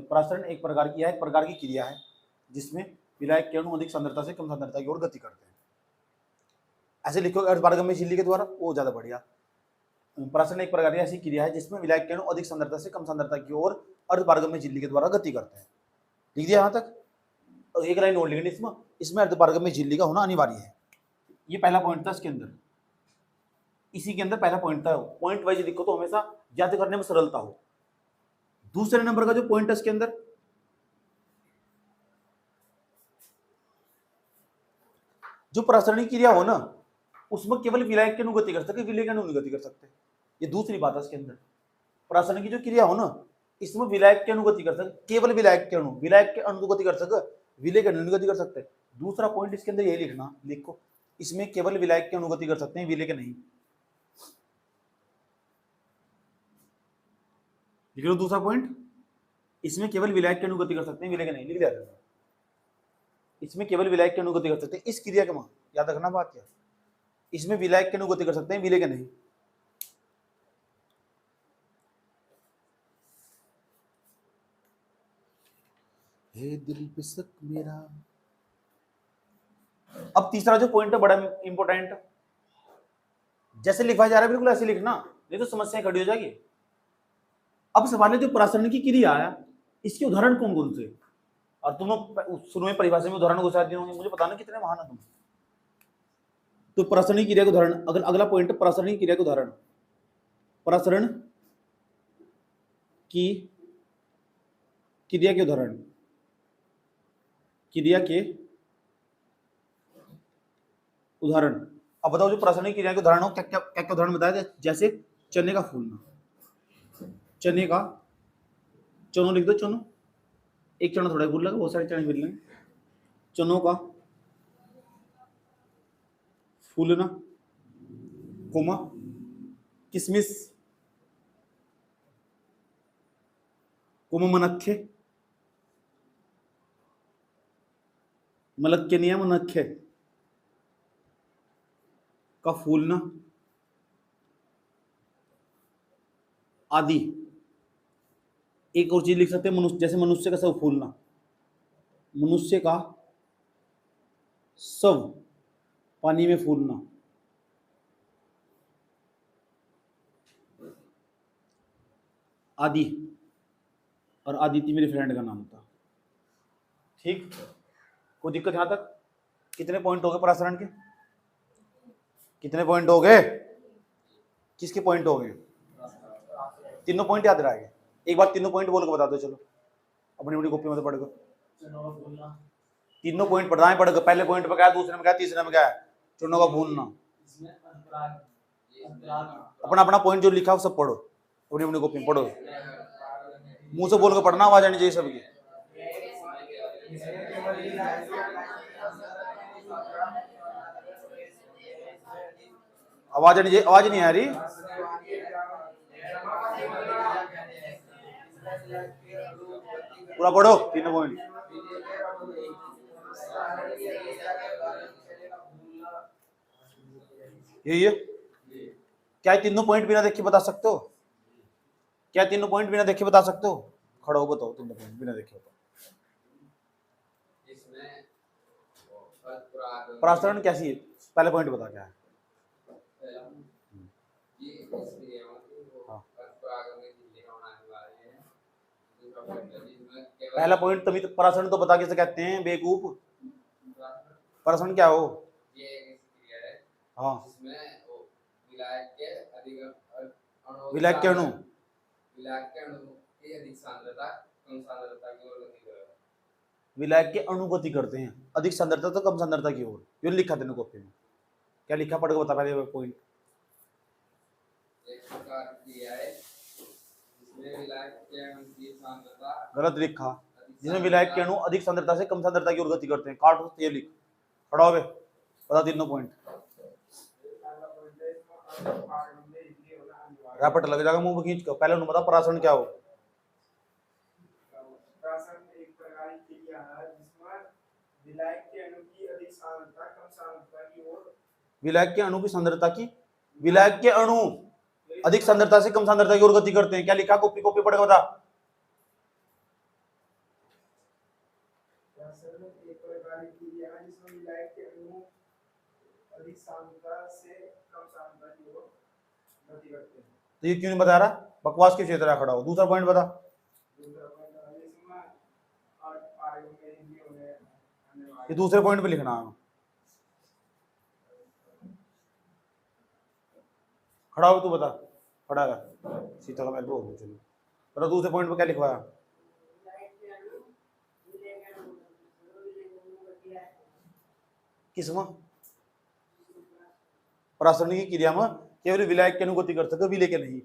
प्रासरण एक प्रकार की क्रिया है जिसमें विलायक के अणु अधिक सांद्रता से कम सांद्रता की ओर गति करते हैं। ऐसे लिखो अर्धपारगम्य झिल्ली के द्वारा, वो ज्यादा बढ़िया। प्रासरण एक प्रकार की ऐसी क्रिया है जिसमें विलायक के अणु अधिक सांद्रता से कम सांद्रता की ओर अर्धपारगम्य झिल्ली के द्वारा गति करते हैं। लिख दिया यहाँ तक? एक लाइन और लिखनी इसमें अर्धपारगम्य झिल्ली का होना अनिवार्य है। ये पहला पॉइंट था इसके अंदर, इसी के अंदर पहला पॉइंट था। पॉइंट वाइज लिखो तो हमेशा याद करने में सरलता हो। दूसरे नंबर का जो पॉइंट है इसके अंदर, जो प्रासरणिक क्रिया हो ना उसमें केवल विलायक के अणु गति कर सकते, विलय के अणु नहीं गति कर सकते। ये दूसरी बात है इसके अंदर। प्रासरणिक की जो क्रिया हो ना इसमें विलायक के अणु गति कर सकते, केवल विलायक के अणु गति कर सकते, विलय के अणु गति कर सकते। दूसरा पॉइंट इसके अंदर यही लिखना, लिखो इसमें केवल विलायक के अणु गति कर सकते हैं, विलय के नहीं। लिख लो दूसरा पॉइंट, इसमें केवल विलायक के अणु गति कर सकते हैं, विलय के नहीं। लिख दिया, इसमें केवल विलायक के अणु गति कर सकते हैं। इस क्रिया के मान याद रखना बात क्या, इसमें विलायक के अणु गति कर सकते हैं, विलय के नहीं। हे दिल पे शक मेरा। अब तीसरा जो पॉइंट है बड़ा इंपॉर्टेंट, जैसे लिखा जा रहा है बिल्कुल ऐसे लिखना, नहीं तो समस्याएं खड़ी हो जाएगी। अब सवाल है जो प्रासरण की क्रिया है इसके उदाहरण कौन कौन से, और तुम शुरू में परिभाषा में उदाहरण घुसा दिए होंगे, मुझे बताना कितने महान है तुम। तो प्रासरणिक क्रिया के उदाहरण, अगर अगला पॉइंट है प्रासरणिक क्रिया के उदाहरण। प्रासरण की क्रिया के उदाहरण, क्रिया के उदाहरण। अब बताओ जो प्रासरणिक क्रिया के उदाहरण हो क्या क्या क्या क्या उदाहरण बताया? जैसे चने का फूलना, चने का, चनो लिख दो, चनो, एक चना थोड़ा भूल लगा, बहुत सारे चने मिल लेंगे। चनों का फूलना, कोमा, किसमिस, कोमा मनखे, मलक्के नहीं है मनखे का फूलना आदि। एक और चीज लिख सकते हैं मनुष्य, जैसे मनुष्य का शव फूलना, मनुष्य का शव पानी में फूलना। आदि, और आदित्य मेरी फ्रेंड का नाम था। ठीक, कोई दिक्कत यहाँ तक? कितने पॉइंट हो गए परासरण के? कितने पॉइंट हो गए? किसके पॉइंट हो गए? तीनों पॉइंट याद रहेंगे। एक बार तीनों पॉइंट बोल के बता दो, चलो अपनी अपनी कॉपी में तो पढ़ गो। तीनों पॉइंट पढ़ना है, पढ़ गो। पहले पॉइंट में क्या है, दूसरे में क्या है, तीसरे में क्या है? चुनों का भूलना। अपना अपना पॉइंट जो लिखा है वो सब पढ़ो, अपनी अपनी कॉपी में पढ़ो। मुंह से बोल के पढ़ना, आवाज आनी चाहिए सबकी। आवाज आनी चाहिए, आवाज नहीं आ रही। पूरा पढ़ो तीनों पॉइंट। यही है क्या? तीनों पॉइंट बिना देखे बता सकते हो? क्या तीनों पॉइंट बिना देखे बता सकते हो? खड़ा हो बताओ तीनों पॉइंट बिना देखे बताओ। परासरण कैसी है? पहले पॉइंट बता क्या है? हाँ। पहला पॉइंट तभी तो परासरण तो बता कैसे कहते हैं बेवकूफ। परासरण क्या हो? हाँ, विलायक के अणु विलायक के अणु गति करते हैं अधिक सांद्रता तो कम सांद्रता की ओर। ये लिखा तेने कॉपी में, क्या लिखा पढ़ के बता पहले पॉइंट। गलत लिखा, जिसमें विलायक के अणु अधिक सांद्रता से कम सांद्रता की ओर गति करते हैं। काट ये लिख, खड़ा हो बे, बता तीनों पॉइंट। रैपट लग जाएगा मुंह में खींच कर। पहले उन्होंने बता परासरण क्या हो? एक प्रकार की क्रिया है जिसमें विलायक के अणु की अधिक सांद्रता कम सांद्रता की ओर। विलायक के अणु की सांद्रता की, विलायक के अणु अधिक सांद्रता से कम सांद्रता की ओर गति करते हैं। क्या लिखा? कॉपी कॉपी पढ़ के बता। एक प्रकार की क्रिया है जिसमें विलायक के अणु अधिक सांद्रता से कम सांद्रता की ओर गति करते हैं। तो ये क्यों नहीं बता रहा? बकवास के क्षेत्र खड़ा हो। दूसरा पॉइंट बता। ये दूसरे पॉइंट पे लिखना है। खड़ा हो तू, बता। खड़ा है सीता का महल हो। चलो बता दूसरे पॉइंट पे क्या लिखवाया? किसमें? परासरण की क्रिया में केवल विलायक के अनुगति कर सके, विलय के नहीं।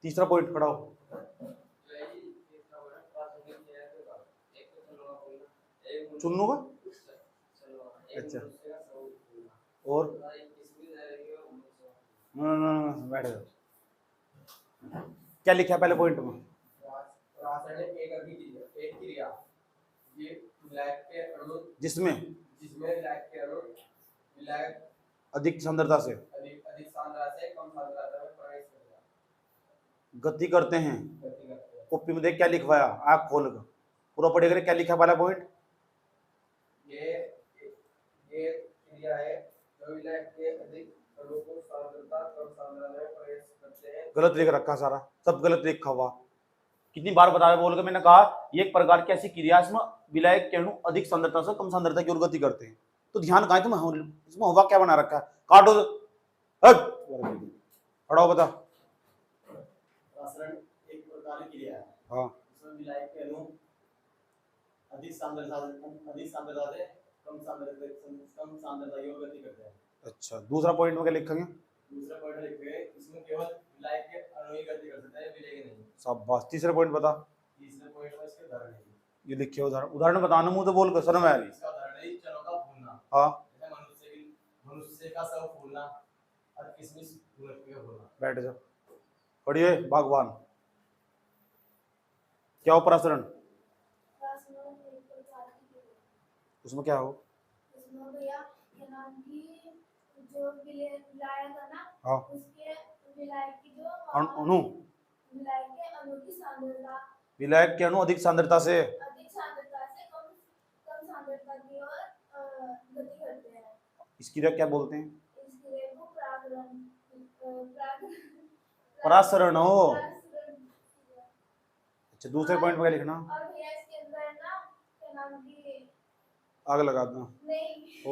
तीसरा पॉइंट खड़ा हो। चुन लूंगा। अच्छा, और बैठ जाओ। क्या लिखा है पहले पॉइंट में? जिसमें अधिक सांद्रता से कम सांद्रता में प्रवेश गति करते हैं। कॉपी में देख क्या लिखवाया, आँख खोल कर पूरा पढ़ेगा। क्या लिखा पहला पॉइंट? ये क्रिया है जो विलायक के अधिक अणु को सांद्रता कम सांद्रता में प्रवेश करते हैं। गलत लिख रखा, सारा सब गलत लिखा हुआ। कितनी बार बताया बोल के मैंने कहा ये एक प्रकार की ऐसी क्रिया इसमें विलायक के अणु अधिक सांद्रता से कम सांद्रता की ओर गति करते हैं। तो ध्यान कहाँ है तुम्हें? इसमें होगा क्या बना रखा है? काटो खड़ा हो बता। परासरण एक प्रकार की क्रिया है। हाँ, इसमें विलायक के अणु अधिक सांद्रता से कम सांद्रता की ओर गति करते हैं। अच्छा, दूसरा पॉइंट में क्या लिखेंगे? दूसरा पॉइंट लिखेंगे इसमें केवल विलायक के अणु ही गति कर सकते हैं, विलय के नहीं। शाबाश। तीसरा पॉइंट बता। तीसरे पॉइंट में इसके उदाहरण है। ये लिखे उदाहरण बताना, मुंह तो बोल कर शर्म आ रही। इसका उदाहरण है चनों का फूलना। हाँ, मनुष्य का सब फूलना और किशमिश का फूलना। बैठ जा। पढ़िए भगवान। क्या हो परासरण? उसमें क्या हो? उसमें भैया क्या नाम की जो विलायक है ना, हाँ, उसके विलायक की जो अणु, विलायक के अणु की सांद्रता, विलायक के अणु अधिक सांद्रता से कम सांद्रता की ओर गति करते हैं। इस क्रिया क्या बोलते हैं? इस क्रिया को प्राकरण परासरण हो। प्रासरण क्रिया। अच्छा, दूसरे पॉइंट पे क्या लिखना? और भैया इसके अंदर ना क्या नाम की आग लगा दो। नहीं,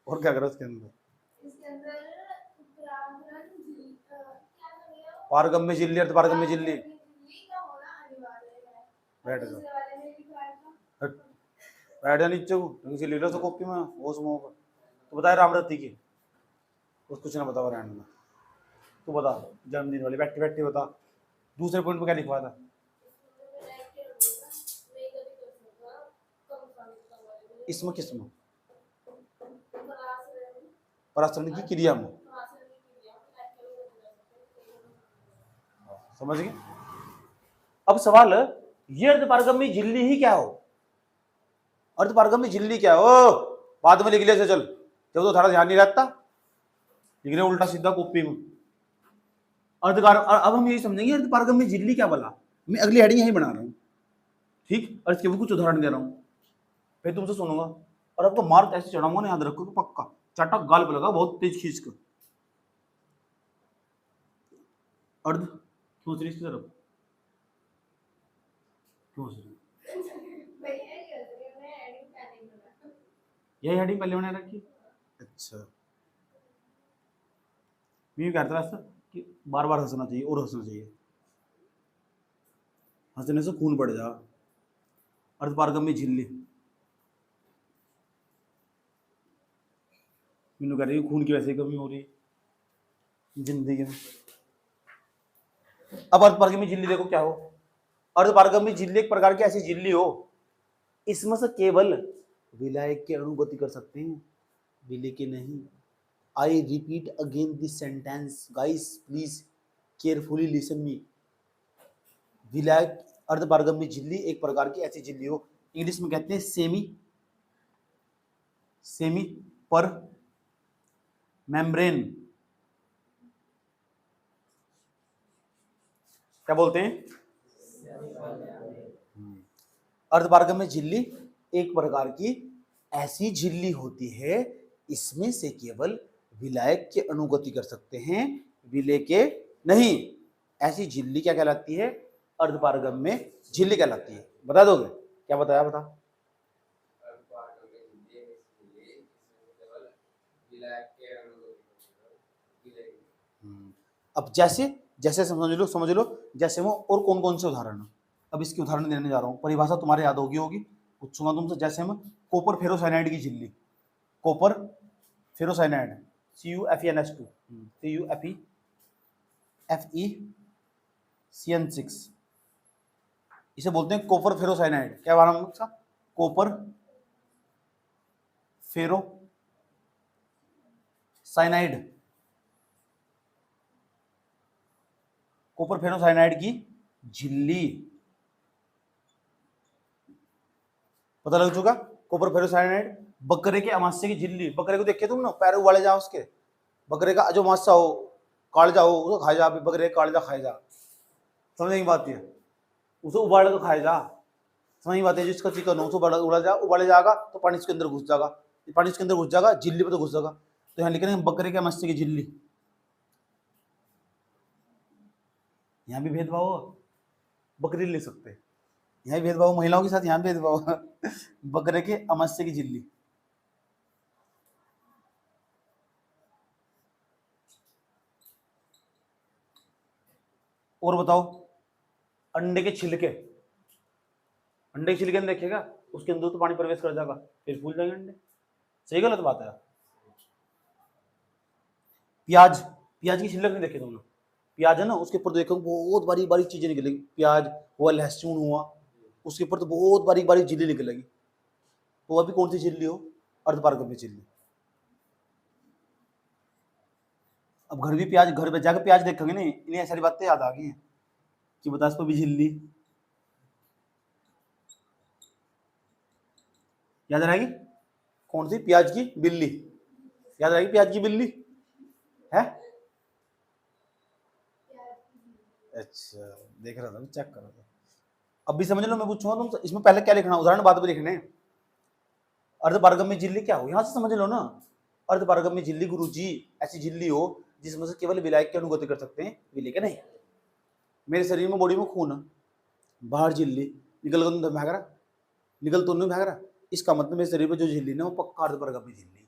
और क्या करो इसके अंदर? इसके अंदर प्राकरण क्या नाम है वो? पारगम्य झिल्ली, अर्ध पारगम्य झिल्ली। झिल्ली का होना अनिवार्य है। बैठ जाओ, दूसरे वाले में लिखा था। हट, बैठ जा नीचे को, किसी ले लो तो कॉपी में वो समो का। तो बताया रामरती की, उस कुछ ना बताओ रहने में। तू बता, जन्मदिन वाली बैठी बैठी बता, दूसरे पॉइंट पे क्या लिखवा था? इसमें किसमें? परासरण की क्रिया में। समझ गए? अब सवाल, ये अर्धपारगम्य झिल्ली ही क्या हो? अर्धपारगम्य झिल्ली क्या हो? बाद में लिख ले से चल, जब तो थोड़ा ध्यान नहीं रहता, लिख रहे उल्टा सीधा कॉपी में। अब हम यही समझेंगे अर्धपारगम्य झिल्ली क्या बोला। मैं अगली हेडिंग यही बना रहा हूँ, ठीक, और इसके भी कुछ उदाहरण दे रहा हूँ, फिर तुमसे सुनूंगा और आपको मार्क ऐसे चढ़ाऊंगा ना, याद रखो पक्का, चाटा गाल पे लगा बहुत तेज खींच कर। अर्ध क्यों इसकी तरफ क्यों यही हेडिंग पहले मैंने रखी। अच्छा, मैं कहता था ऐसा कि बार बार हंसना चाहिए और हंसना चाहिए, हंसने से खून बढ़ जा। अर्धपारगम्य झिल्ली मैंने कह रही खून की वैसे ही कमी हो रही जिंदगी में। अब अर्धपारगम्य झिल्ली देखो क्या हो। अर्धपारगम्य झिल्ली एक प्रकार की ऐसी झिल्ली हो, इसमें से केवल विलायक के अणु गति कर सकते हैं, विलय के नहीं। I repeat again this sentence guys, please carefully listen me. विलायक अर्धपारगम्य झिल्ली एक प्रकार की ऐसी झिल्ली हो, इंग्लिश में कहते हैं सेमी पर मेम्ब्रेन, क्या बोलते हैं? अर्धपारगम्य झिल्ली एक प्रकार की ऐसी झिल्ली होती है, इसमें से केवल विलायक के अणु गति कर सकते हैं, विलय के नहीं। ऐसी झिल्ली क्या कहलाती है? अर्धपारगम्य झिल्ली कहलाती है। बता दोगे क्या बताया? बता। अब जैसे जैसे समझ लो जैसे वो, और कौन कौन से उदाहरण है, अब इसके उदाहरण देने जा रहा हूं। परिभाषा तुम्हारे याद होगी, पूछूंगा तुमसे। जैसे हम कॉपर फेरोसाइनाइड की झिल्ली, कॉपर फेरोसाइनाइड CuFeNH2 CuFeCN6, इसे बोलते हैं कॉपर फेरोसाइनाइड। क्या नाम है इसका? कॉपर फेरोसाइनाइड, कॉपर फेरोसाइनाइड की झिल्ली। पता लग चुका? कॉपर फेरोसाइनाइड, बकरे के अमाशय की झिल्ली। बकरे को देखे तुम ना, पैर उबाले जाओ उसके, बकरे का जो मासा हो, कालजा हो, उसको खाए जा, बकरे का कालजा खाए जा। समझने की बात है, उसे उबाल कर खाए जा। समझ की बात है, जिसका चिकन हो उसको उबाले जाएगा तो पानी इसके अंदर घुस जाएगा, पानी इसके अंदर घुस जाएगा, झिल्ली पे तो घुस जाएगा। तो यहाँ लिख रहे हैं बकरे के अमाशय की झिल्ली। यहाँ भी भेदभाव हो, बकरी ले सकते हैं, यहाँ भी भेदभाव महिलाओं के साथ, यहाँ भी भेदभाव बकरे के अमाशय की झिल्ली। और बताओ, अंडे के छिलके, अंडे के छिलके नहीं देखेगा, उसके अंदर तो पानी प्रवेश कर जाएगा, फिर फूल जाएंगे अंडे। सही गलत बात है? प्याज, प्याज की छिलक नहीं देखे तुमने? प्याज है ना, उसके ऊपर देखो बहुत बारीक बारीक चीजें निकलेगी। प्याज हुआ, लहसुन हुआ, उसके ऊपर तो बहुत बारीक बारीक झिल्ली निकलेगी। तो अभी कौन सी झिल्ली हो? अर्धपारगम्य झिल्ली। अब घर भी प्याज, घर पे जाकर प्याज देखेंगे नहीं, इन्हें सारी बातें याद आ गई हैं कि बता इसको भी झिल्ली याद रहेगी। कौन सी? प्याज की बिल्ली याद रहेगी। प्याज की बिल्ली है? अच्छा, देख रहा था, चेक कर रहा था। अब भी समझ लो, मैं पूछूंगा तुमसे, इसमें पहले क्या लिखना, उदाहरण बाद में लिखने। अर्धपारगम्य झिल्ली क्या हो, यहां से समझ लो ना। अर्धपारगम्य झिल्ली गुरुजी ऐसी झिल्ली हो जिसमें से केवल विलायक के अणु गति कर सकते हैं, विलेय के नहीं। मेरे शरीर में, बॉडी में खून है, बाहर झिल्ली निकल कर तो भाग रहा, निकल तो नहीं भाग रहा, इसका मतलब मेरे शरीर में जो झिल्ली ना वो पक्का अर्धपारगम्य झिल्ली।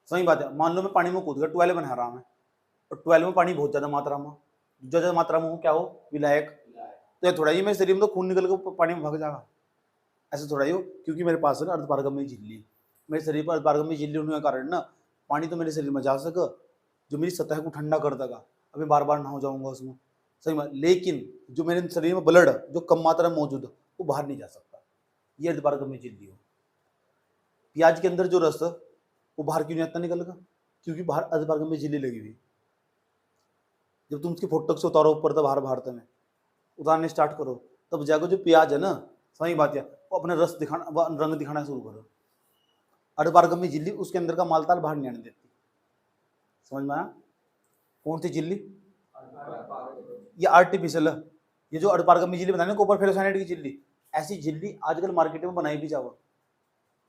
सही बात है। मान लो मैं पानी में कूद गया, ट्वेल्व बना रहा मैं, और ट्वेल्व में पानी बहुत ज्यादा मात्रा में, जो ज्यादा मात्रा में हो क्या हो, विलायक। तो ये थोड़ा ही मेरे शरीर में तो खून निकल कर पानी में भाग जाएगा, ऐसे थोड़ा ही हो, क्योंकि मेरे पास है ना अर्धपारगम्य झिल्ली। मेरे शरीर पर अर्धपारगम्य झिल्ली होने के कारण ना पानी तो मेरे शरीर में जा सके, जो मेरी सतह को ठंडा कर देगा। अभी बार बार नहा जाऊंगा उसमें, सही बात, लेकिन जो मेरे शरीर में ब्लड जो कम मात्रा में मौजूद है वो बाहर नहीं जा सकता। ये अर्धपारगम्य झिल्ली हो। प्याज के अंदर जो रस है वो बाहर क्यों नहीं आता निकल कर, क्योंकि बाहर अर्धपारगम्य झिल्ली लगी हुई। जब तुम उसकी फोटो से उतारो ऊपर तो बाहर भारत में उतारने स्टार्ट करो, तब जाकर जो प्याज है ना, सही बात है, वो अपने रस दिखाना, रंग दिखाना शुरू करो। अर्धपारगम्य झिल्ली उसके अंदर का मालताल बाहर नहीं आने देती। समझ में आया? कौन सी झिल्ली? ये आर्टिफिशियल है। ये जो अर्धपारगम्य झिल्ली बताने कॉपर फेरोसाइनाइड की झिल्ली, ऐसी झिल्ली आजकल मार्केट में बनाई भी जाओ,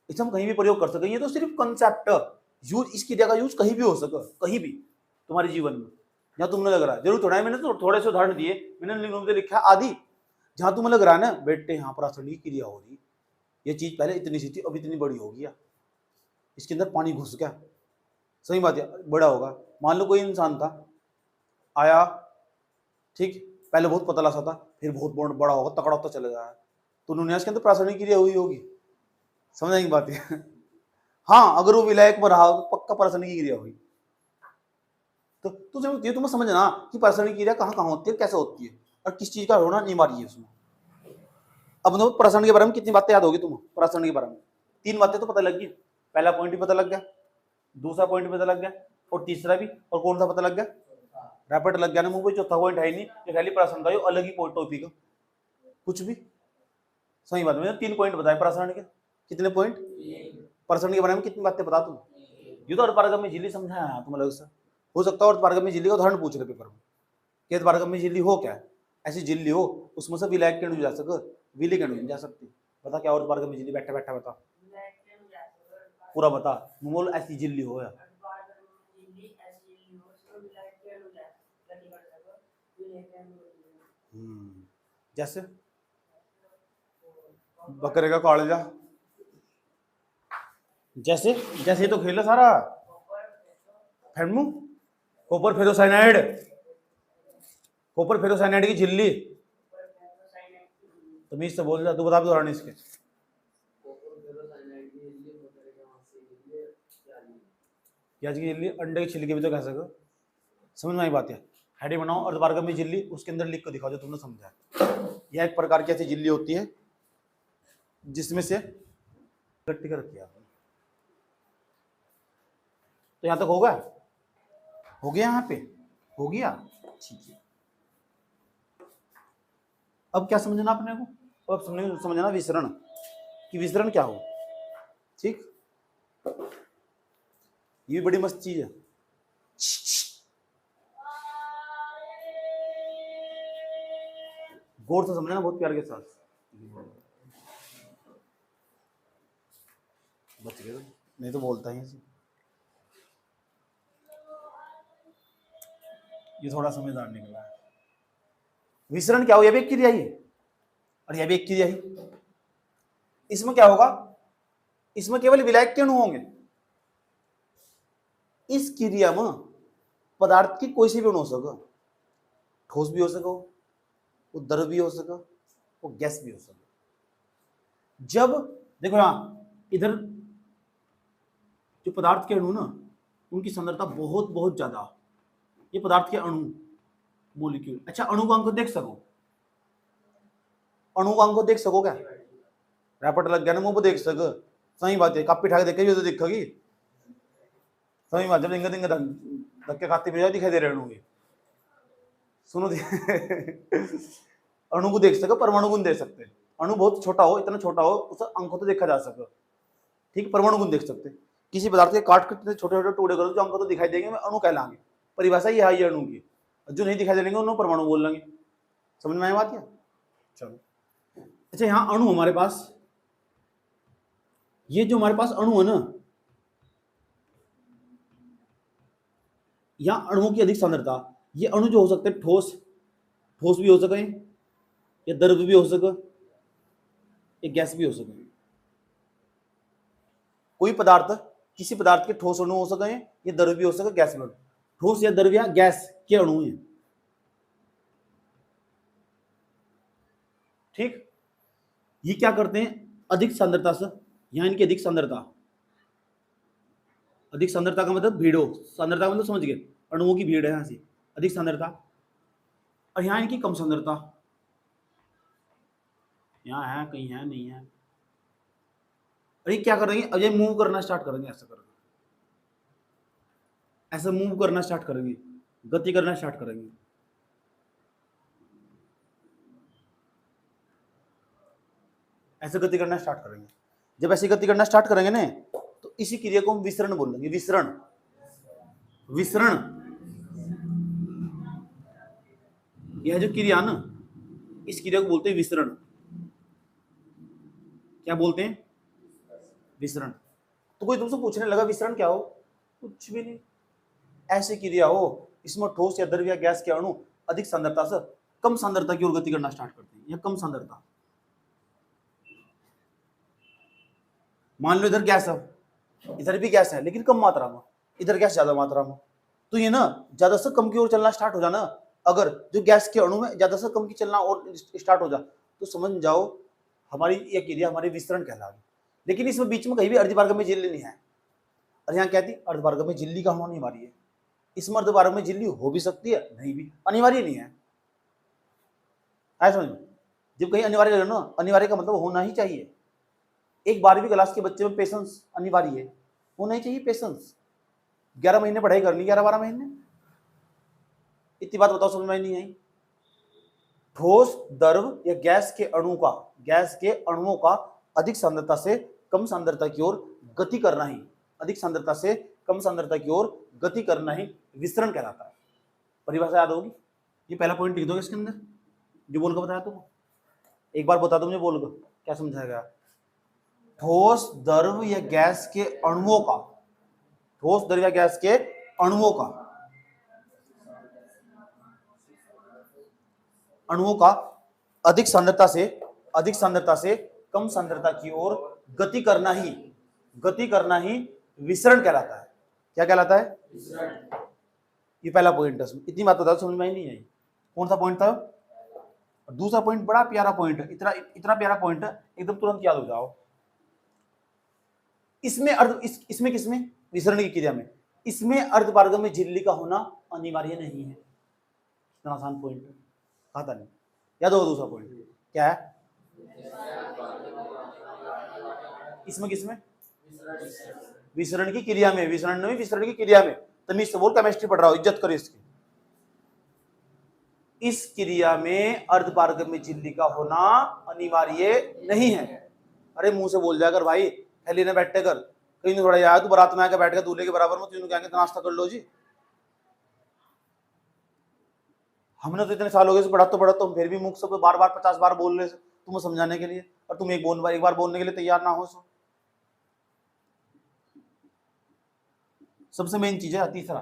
इसे हम कहीं भी प्रयोग कर सके। ये तो सिर्फ कंसेप्ट यूज, इस क्रिया का यूज कहीं भी हो सके, कहीं भी तुम्हारे जीवन में जहां तुमने लग रहा है। जरूर थोड़ा है, मैंने तो थोड़े से उदाहरण दिए, मैंने लिखा आदि, जहां तुम्हें लग रहा है ना बेटे यहाँ पर रासायनिक क्रिया हो रही, ये चीज पहले इतनी सी थी अब इतनी बड़ी हो गया, इसके अंदर पानी घुस गया, सही बात है, बड़ा होगा। मान लो कोई इंसान था, आया, ठीक, पहले बहुत पतला सा था, फिर बहुत बड़ा होगा, तकड़ा होता चला जाए, तो उन्होंने इसके अंदर रासायनिक क्रिया हुई होगी। समझ की बात है? हाँ, अगर वो विलायक में रहा तो पक्का रासायनिक क्रिया हुई। तो तुम्हें समझना कि रासायनिक क्रिया कहाँ कहाँ होती है, कैसे होती है, और किस चीज का होना अनिवार्य है उसमें। अब तो प्रसारण के बारे में कितनी बातें याद होगी तुम्हें? प्रसारण के बारे में 3 बातें तो पता लग गई। पहला पॉइंट भी पता लग गया, दूसरा पॉइंट भी पता लग गया, और तीसरा भी, और कौन सा पता लग गया? रैपिड लग गया ना मुंह पे। चौथा पॉइंट है ही नहीं, ये खाली प्रसारण का अलग ही टॉपिक है, कुछ भी। सही बात, मैंने 3 पॉइंट बताए प्रसारण के। कितने पॉइंट? प्रसारण के बारे में कितनी बातें बता तुम? ये तो अर्धपारगम्य झिल्ली समझाया तुम अलग से। हो सकता है अर्धपारगम्य झिल्ली का उदाहरण पूछ रहे पेपर में कि अर्धपारगम्य झिल्ली हो क्या है, ऐसी झिल्ली हो उसमें से विलायक के अणु जा सके, विलेय के अणु नहीं जा सकती। बता क्या अर्धपारगम्य झिल्ली? बैठा बैठा बता, पूरा बता। बोल ऐसी झिल्ली हो या जैसे बकरे का कालजा, जैसे जैसे तो खेल सारा फेमू, कॉपर फेरोसाइनाइड, कॉपर फेरोसाइनाइड की झिल्ली। तमीज से बोल जा, तू बता भी इसके। प्याज की झिल्ली, अंडे की छिलके भी तो कह सको। समझ में आई बात है? हेडी बनाओ अर्धपारगम्य झिल्ली, उसके अंदर लिख कर दिखाओ जो तुमने समझा। यह एक प्रकार की ऐसी झिल्ली होती है जिसमें से इकट्ठी कर रखी है। तो यहां तक होगा? हो गया? यहाँ पे हो गया, ठीक है। अब क्या समझना अपने को? अब समझना विसरण, कि विसरण क्या हो, ठीक। ये बड़ी मस्त चीज है। गौर से समझना, बहुत प्यार के साथ। बच गए, नहीं तो बोलता ही ऐसे। ये थोड़ा समझदार निकला है। विसरण क्या हो? यह भी एक क्रिया ही, और यह भी एक क्रिया ही। इसमें क्या होगा? इसमें केवल विलायक के अणु होंगे। इस क्रिया में पदार्थ की कोई सी भी अणु हो सके, ठोस भी हो सके, वो द्रव भी हो सके, वो गैस भी हो सके। जब देखो यहां इधर जो पदार्थ के अणु ना, उनकी सांद्रता बहुत बहुत ज्यादा, ये पदार्थ के अणु, मॉलिक्यूल। अच्छा, अणु का अंक देख सको? अणु का अंक देख सको क्या? रैपट लग गया ना मुंह पे, देख सको। सही बात है, कापी ठाक देखे भी तो दिखेगी। सही बात, जब धक्के खाते भी दिखाई दे रहे अणु के। सुनो अणु को देख सको, परमाणु गुण देख सकते। अणु बहुत छोटा हो, इतना छोटा हो, उसका अंक तो देखा जा सके, ठीक। परमाणु गुण देख सकते। किसी पदार्थ के काट के छोटे छोटे टुकड़े करो, जो अंक तो दिखाई देंगे, अणु कहलाएंगे। परिभाषा ये है अणु की। जो नहीं दिखाई देंगे उन्हें परमाणु बोल लेंगे। समझ में आई बात क्या? चलो, अच्छा, यहाँ अणु हमारे पास ये जो हमारे पास अणु है ना, यहाँ अणुओं की अधिक सांद्रता, ये अणु जो हो सकते हैं ठोस, ठोस भी हो सके, या द्रव भी हो सके, या गैस भी हो सके। कोई पदार्थ, किसी पदार्थ के ठोस अणु हो सके, या द्रव भी हो सके, गैस भी हो सके। ठोस या द्रव या गैस के अणु हैं, ठीक। ये क्या करते हैं, अधिक सांद्रता से, यहाँ इनकी अधिक सांद्रता, अधिक सांद्रता का मतलब भीड़ हो, सांद्रता का मतलब समझ गए, अणुओं की भीड़ है यहाँ से, अधिक सांद्रता, और यहाँ इनकी कम सांद्रता, यहाँ है कहीं है नहीं है। और ये क्या करेंगे, अब ये मूव करना स्टार्ट करेंगे, ऐसा करेंगे, ऐसा मूव करना स्टार्ट करेंगे, गति करना स्टार्ट करेंगे। ऐसे गति करना स्टार्ट करेंगे। जब ऐसी गति करना स्टार्ट करेंगे ना, तो इसी क्रिया को हम विसरण बोलेंगे, विसरण, विसरण। यह जो क्रिया ना, इस क्रिया को बोलते हैं विसरण। क्या बोलते हैं, विसरण। तो कोई तुमसे पूछने लगा विसरण क्या हो, कुछ भी नहीं, ऐसी क्रिया हो इसमें ठोस या द्रव या गैस के अणु अधिक सांद्रता से कम सांद्रता की ओर गति करना स्टार्ट करते हैं, या कम सांद्रता। मान लो इधर गैस है, इधर भी गैस है, लेकिन कम मात्रा में, इधर गैस ज्यादा मात्रा में, तो ये ना ज्यादा से कम की ओर चलना स्टार्ट हो जाना। अगर जो गैस के अणु में ज्यादा से कम की चलना और स्टार्ट हो जा, तो समझ जाओ हमारी ये क्रिया हमारी विसरण कहलाएगी। लेकिन इसमें बीच में कहीं भी अर्धपारगम्य में झिल्ली नहीं है, और यहाँ कहती अर्धपारगम्य में झिल्ली का होना अनिवार्य है। इसमें अर्धपारगम्य में झिल्ली हो भी सकती है, नहीं भी, अनिवार्य नहीं है। समझ में, जब कहीं अनिवार्य ना, अनिवार्य का मतलब होना ही चाहिए। एक 12वीं क्लास के बच्चे में पेशेंस अनिवार्य है, होना ही चाहिए पेशेंस। 11 महीने पढ़ाई करनी, 11-12 महीने, इतनी बात बताओ समझ में नहीं आई। ठोस, द्रव या गैस के अणु का, गैस के अणुओं का अधिक सांद्रता से कम सांद्रता की ओर गति करना ही, अधिक सांद्रता से कम सांद्रता की ओर गति करना ही विसरण कहलाता है। परिभाषा याद होगी, ये पहला पॉइंट लिख दोगे इसके अंदर, जो बोल कर बताया तुमको। एक बार बता दो मुझे, बोल कर क्या समझाएगा। ठोस, द्रव या गैस के अणुओं का, ठोस, द्रव या गैस के अणुओं का, अणुओं का अधिक सांद्रता से कम सांद्रता की ओर गति करना ही विसरण कहलाता है। क्या कहलाता है, विसरण। ये पहला पॉइंट है, इतनी बात बता समझ में नहीं आई। कौन सा पॉइंट था। दूसरा पॉइंट बड़ा प्यारा पॉइंट है, इतना प्यारा पॉइंट है, एकदम तुरंत याद हो जाओ। इसमें किसमें, विसरण की क्रिया में, इसमें अर्धपारगम्य झिल्ली का होना अनिवार्य नहीं है। इतना आसान पॉइंट है, खाता नहीं याद होगा। दूसरा पॉइंट क्या है, इसमें किसमें, विसरण की क्रिया में, विसरण की क्रिया में। तमीज से बोल, केमिस्ट्री पढ़ रहा हो, इज्जत करो इसकी। इस क्रिया में अर्धपारगम्य झिल्ली का होना अनिवार्य नहीं है। अरे मुंह से बोल जाकर भाई, थैली ने बैठे कर, कहीं थोड़ा यार तू बारात में आके बैठ कर दूल्हे के बराबर में, तुम कहेंगे नाश्ता कर लो जी। हमने तो इतने साल हो गए पढ़ा तो हम फिर भी मुख से बार बार 50 बार बोल रहे तुम्हें समझाने के लिए, और तुम एक बार बोलने के लिए तैयार ना हो। सो सबसे मेन चीज है तीसरा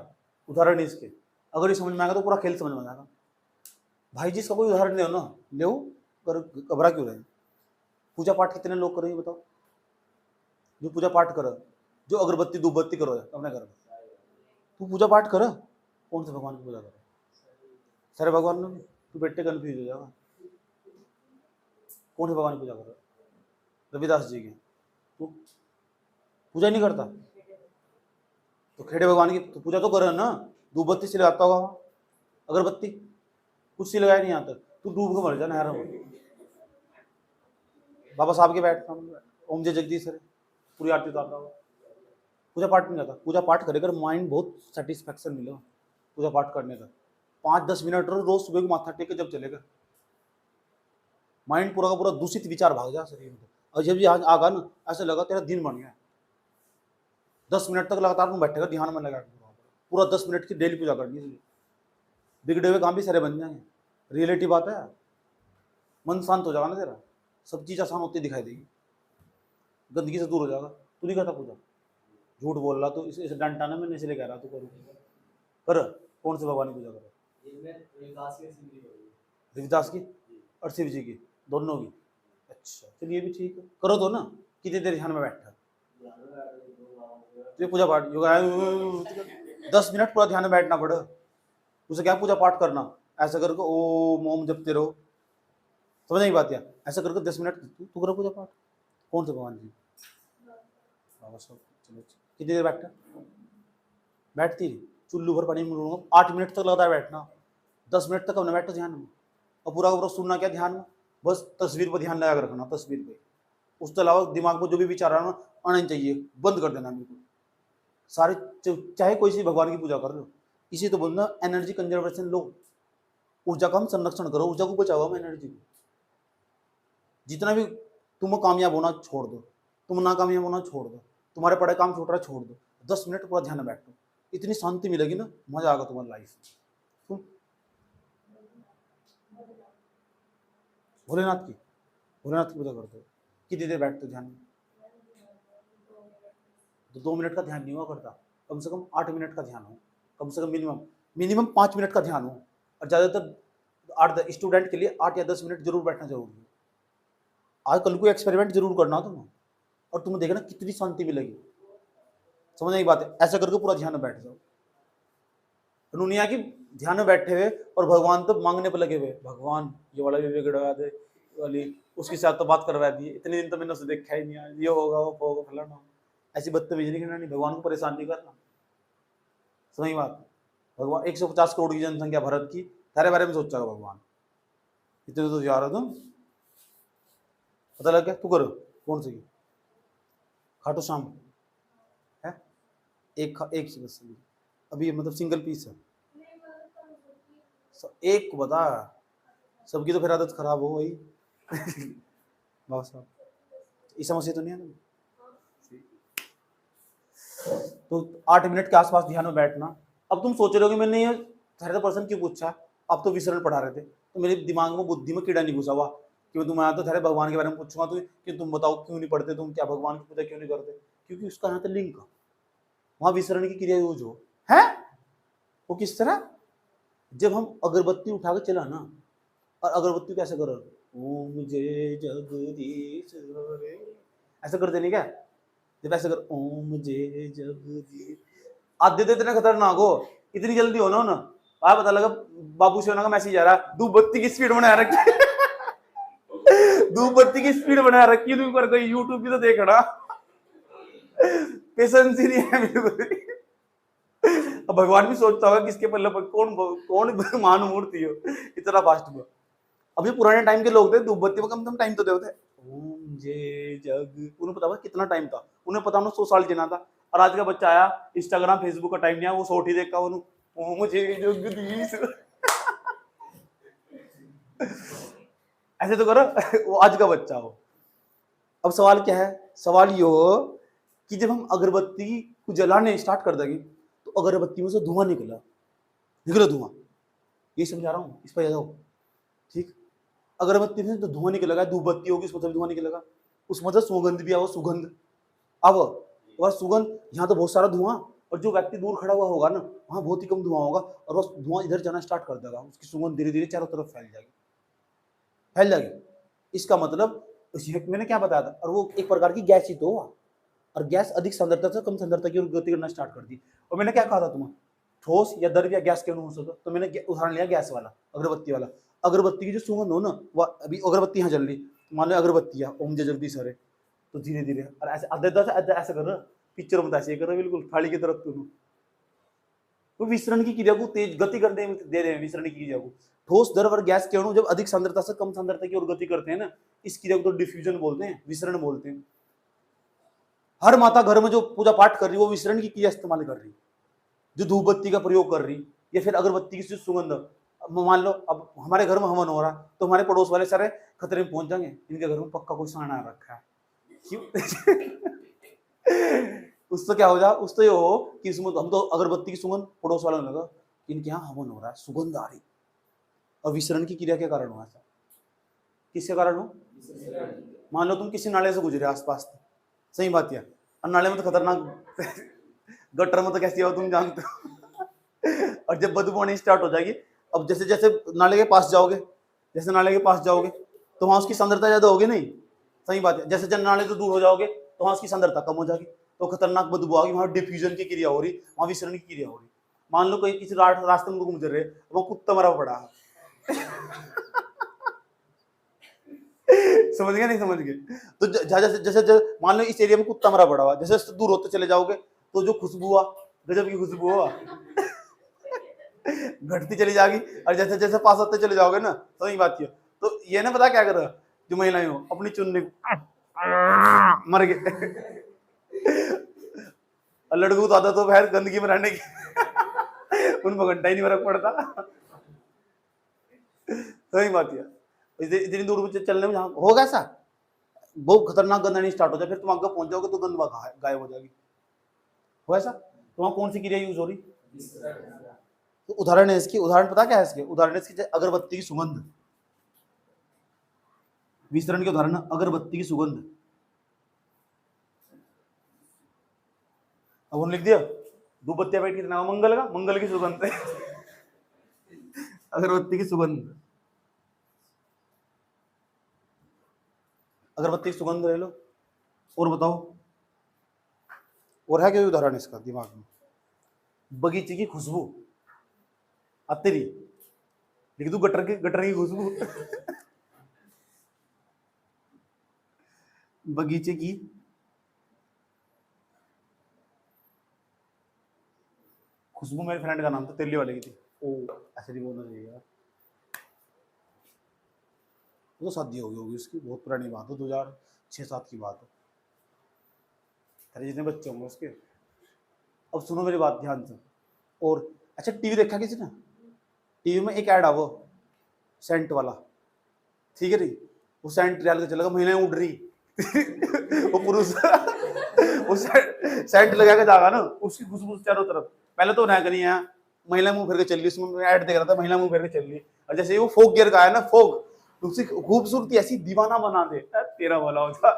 उदाहरण इसके, अगर ये समझ में आएगा तो पूरा खेल समझ में आएगा। भाई जी इसका कोई उदाहरण ले ना, ले घबरा क्यों रहे। पूजा पाठ कितने लोग करो ये बताओ, जो पूजा पाठ करो, जो अगरबत्ती धूपबत्ती करो अपने घर में, तू पूजा पाठ कर, कौन से भगवान की पूजा करो, सारे भगवान में तू बेटे कन्फ्यूज हो जाएगा। कौन से भगवान की पूजा करो, रविदास जी की, तू पूजा नहीं करता तो खेड़े भगवान की तो पूजा तो कर ना, धूपबत्ती से लगाता होगा, अगरबत्ती कुछ से लगाया नहीं आता, तू डूब के मर जा नहर में। बाबा साहब के बैठ ओम जय जगदीश हरे पूरी आरती उतारता होगा, पूजा पाठ नहीं करता। पूजा पाठ करेगा माइंड बहुत सेटिस्फैक्शन मिलेगा पूजा पाठ करने का। 5-10 मिनट रोज सुबह को माथा टेक के जब चलेगा, माइंड पूरा का पूरा दूषित विचार भाग जाए शरीर में। और जब ये आगा ना, ऐसे लगा तेरा दिन बन गया। 10 मिनट तक लगातार तुम बैठेगा ध्यान में लगा, पूरा 10 मिनट की डेली पूजा करनी है। बिगड़े हुए काम भी सारे बन जाएंगे। रियलिटी बात है, मन शांत हो जाएगा ना तेरा, सब चीज आसान होती दिखाई देगी। गंदगी से दूर हो जाएगा। तू नहीं करता पूजा, झूठ बोल रहा तो इसे डांटा ना मैंने, इसलिए कह रहा तू करो कर। कौन से भगवान की पूजा कर? रविदास की और शिव जी की, दोनों की। अच्छा चलिए भी ठीक है, करो तो ना। कितनी देर ध्यान में बैठा तो पूजा पाठ योगा 10 मिनट पूरा ध्यान में बैठना पड़े। उसे क्या पूजा पाठ करना, ऐसा करके ओम ओम जपते रहो, समझ नहीं बात यार। ऐसा करके 10 मिनट तू करो पूजा पाठ। कौन से भगवान जी? बाबा साहब। चलो कितनी देर बैठा? बैठती रही, चुल्लू भर पानी में डूबूंगा, 8 मिनट तक लगता है बैठना, 10 मिनट तक अपने बैठो ध्यान में। और पूरा पूरा सुनना क्या ध्यान में, बस तस्वीर पर ध्यान लगा कर रखना, तस्वीर पे। उसके अलावा दिमाग में जो भी विचार आना आना ही चाहिए, बंद कर देना बिल्कुल सारे। चाहे कोई सी भगवान की पूजा कर लो, इसी तो बोलना एनर्जी कंजर्वेशन लो। ऊर्जा का हम संरक्षण करो, ऊर्जा को बचाओ हम, एनर्जी को। जितना भी तुम कामयाब होना छोड़ दो, तुम नाकामयाब होना छोड़ दो, तुम्हारे पढ़े काम छोड़ रहा छोड़ दो, 10 मिनट पूरा ध्यान में बैठो, इतनी शांति मिलेगी ना, मजा आएगा तुम्हारी लाइफ। तुम भोलेनाथ की पूजा करते हो, कितनी देर बैठते हो ध्यान में? तो 2 मिनट का ध्यान नहीं हुआ करता, कम से कम 8 मिनट का ध्यान हो, कम से कम मिनिमम 5 मिनट का ध्यान हो। और ज़्यादातर 8 स्टूडेंट के लिए 8 या 10 मिनट जरूर बैठना जरूरी है। आज कल को एक्सपेरिमेंट जरूर करना तुम, और तुम्हें देखना कितनी शांति मिलेगी। समझ नहीं बात है? ऐसा करके पूरा ध्यान में बैठ जाओ। दुनिया की ध्यान में बैठे हुए और भगवान तो मांगने पर लगे हुए, भगवान ये वाला भी बिगड़वा दे वाली, उसके साथ तो बात करवा दी, इतने दिन तो मैंने उसे देखा ही नहीं, आज ये होगा वो होगा फलाना। ऐसी बदतमीजी नहीं करना, नहीं भगवान को परेशान नहीं करना। समझ बात? भगवान 150 करोड़ की जनसंख्या भारत की, सारे बारे में सोचा भगवान, इतने तो यार हो तुम, पता लग गया? तू करो कौन सी? खाटू श्याम है, एक बस अभी, मतलब सिंगल पीस है। एक को बता, सबकी तो फिर आदत खराब हो गई। बाबा साहब ईसा मसीह तो नहीं है ना? तो 8 मिनट के आसपास ध्यान में बैठना। अब तुम सोच रहे हो कि मैंने ये 30% क्यों पूछा, अब तो विसरण पढ़ा रहे थे, तो मेरे दिमाग में बुद्धि में कीड़ा नहीं घुसा हुआ कि मैं तुम्हारा तो सारे भगवान के बारे में पूछूंगा तो कि तुम बताओ क्यों नहीं पढ़ते, तुम क्या भगवान की पूजा क्यों नहीं करते? क्योंकि उसका यहाँ तो लिंक, वहां विसरण की क्रिया यूज हो है। वो किस तरह? जब हम अगरबत्ती उठा के चला ना, और अगरबत्ती कैसे करो, ओम जय जगदीश हरे, ऐसा करते नहीं क्या? जब ऐसे कर ओम जय जगदीश, आधे तो इतना खतरनाक हो, इतनी जल्दी हो ना आ पता लगा बाबू सेना का मैसेज आ रहा, धूप बत्ती की स्पीड बना रखी धूप बत्ती की स्पीड बना रखी तू, पर कोई यूट्यूब भी तो देखना, पेशेंस ही नहीं है बिल्कुल। अब भगवान भी सोचता होगा किसके पल्ले पर कौन महान मूर्ति हो, इतना फास्ट हुआ। अभी पुराने टाइम के लोग थे, धूप बत्ती में कम टाइम तो देते, ओम जय जग, उन्हें पता कितना टाइम था, उन्हें पता 100 साल जीना था। और आज का बच्चा आया, इंस्टाग्राम फेसबुक का टाइम नहीं है, वो शॉर्ट ही देखा, ओम जय जगदीश ऐसे तो करो। वो आज का बच्चा हो। अब सवाल क्या है? सवाल ये हो कि जब हम अगरबत्ती को जलाने स्टार्ट कर देंगे तो अगरबत्ती में से धुआं निकला धुआं, ये समझा रहा हूँ, इस पर जाओ ठीक। अगरबत्ती में तो धुआं निकलेगा, धूप बत्ती होगी उसमें तो धुआं निकलेगा, उसमें तो सुगंध भी आओ, सुगंध अब, और सुगंध यहाँ तो बहुत सारा धुआं, और जो व्यक्ति दूर खड़ा हुआ होगा ना वहाँ बहुत ही कम धुआं होगा, और वो धुआं इधर जाना स्टार्ट कर देगा, उसकी सुगंध धीरे धीरे चारों तरफ फैल जाएगी। इसका मतलब मैंने क्या बताया था, और वो एक प्रकार की गैस ही तो हुआ, और गैस अधिक सांद्रता से कम सांद्रता की ओर गति करना स्टार्ट कर दी। और मैंने क्या कहा था तुम्हें, ठोस या द्रव या गैस क्यों हो सकता, तो मैंने उदाहरण लिया गैस वाला, अगरबत्ती वाला। अगरबत्ती की जो सुगंध हो ना, वह अभी अगरबत्ती यहाँ जल रही, मान लो अगरबत्ती ओम जय जगदीश हरे, तो धीरे धीरे और ऐसे ऐसा कर रहा, पिक्चर में ऐसे कर रहा, बिल्कुल थाली की तरफ तुम, वो विसरण की क्रिया को तेज गति करने दे रहे हैं। विसरण की क्रिया को ठोस द्रव और गैस के अणु जब अधिक सांद्रता से कम सांद्रता की ओर गति करते हैं ना, इस क्रिया को तो डिफ्यूजन बोलते हैं, विसरण बोलते हैं। हर माता घर में जो पूजा पाठ कर रही है वो विसरण की क्रिया इस्तेमाल कर रही है, जो धूप बत्ती का प्रयोग कर रही या फिर अगरबत्ती की सुगंध। मान लो अब हमारे घर में हवन हो रहा, तो हमारे पड़ोस वाले सारे खतरे में पहुंच जाएंगे, इनके घर में पक्का कोई साना रखा है, क्यों? उससे क्या हो जाए, उससे ये हो कि इसमें हम तो अगरबत्ती की सुगंध पड़ोस वालों ने लगा, इनके यहाँ हवन हो रहा है, सुगंध आ रही, और विसरण की क्रिया के कारण हुआ ऐसा। किसके कारण हो? मान लो तुम किसी नाले से गुजरे आसपास, सही बात है। और नाले में तो खतरनाक गटर में तो कैसी हो तुम जानते हो। और जब बदबू आनी स्टार्ट हो जाएगी, अब जैसे जैसे नाले के पास जाओगे, जैसे नाले के पास जाओगे तो वहां उसकी सांद्रता ज्यादा होगी नहीं। सही बात है। जैसे जब नाले से दूर हो जाओगे तो वहां उसकी सांद्रता कम हो जाएगी, तो खतरनाक बदबू आएगी, वहां डिफ्यूजन की क्रिया हो रही, वहां विसरण की क्रिया हो रही। मान लो कोई किसी रास्ते में घूम रहे, वो कुत्ता मरा पड़ा है। समझ गए नहीं समझ गए? तो जैसे जैसे मान लो इस एरिया में कुत्ता मरा पड़ा हुआ, जैसे जैसे दूर होते चले जाओगे तो जो खुशबू हुआ, गजब की खुशबू हुआ, घटती चली जाएगी। और जैसे जैसे पास होते चले जाओगे ना, तो यही बात है। तो ये ना पता क्या कर रहा, जो महिलाएं हो अपनी चुनने मर गए। और लड़कों को तो आदत हो भैर गंदगी में रहने की, उनको घंटा ही नहीं फर्क पड़ता। सही बात है। इतनी दूर चलने में जहाँ होगा ऐसा, बहुत खतरनाक गंदगी स्टार्ट हो जाए, फिर तुम आगे पहुंच जाओगे तो गंदवा गायब हो जाएगी। हो ऐसा? तो वहां कौन सी क्रिया यूज हो रही? तो उदाहरण है इसकी, उदाहरण पता क्या है इसके? उदाहरण इसकी अगरबत्ती की सुगंध। विस्तरण के उदाहरण अगरबत्ती की सुगंध। अब उन्होंने लिख दिया दो बत्तियां बैठी ना मंगल का, मंगल की सुगंध है। अगरबत्ती की सुगंध, अगरबत्ती की सुगंध ले लो। और बताओ और है क्या उदाहरण इसका दिमाग में? बगीचे की खुशबू आती रही, लिख दू गटर की खुशबू। बगीचे की खुशबू मेरे फ्रेंड का नाम था, तेली वाले की थी। ओ ऐसे नहीं बोलना चाहिए यार, वो तो शादी हो गई होगी उसकी, बहुत पुरानी बात है, 2006-7 की बात है। तेरे जितने बच्चे होंगे उसके। अब सुनो मेरी बात ध्यान से। और अच्छा टीवी देखा किसी ने? टीवी में एक ऐड आ वो सेंट वाला, ठीक है नहीं? वो सेंट रियल के चलेगा, महिलाएं उड़ रही। वो पुरुष वो सेंट लगा के जाएगा ना, उसकी खुशबू चारों तरफ। पहले तो नहीं है, महिला मुंह फिर के चल रही, उसमें ऐड देख रहा था, महिला मुंह फिर के चल रही। और जैसे वो फोक गियर का है ना, फोक उसकी खूबसूरती ऐसी दीवाना बना दे, तेरा भला होता।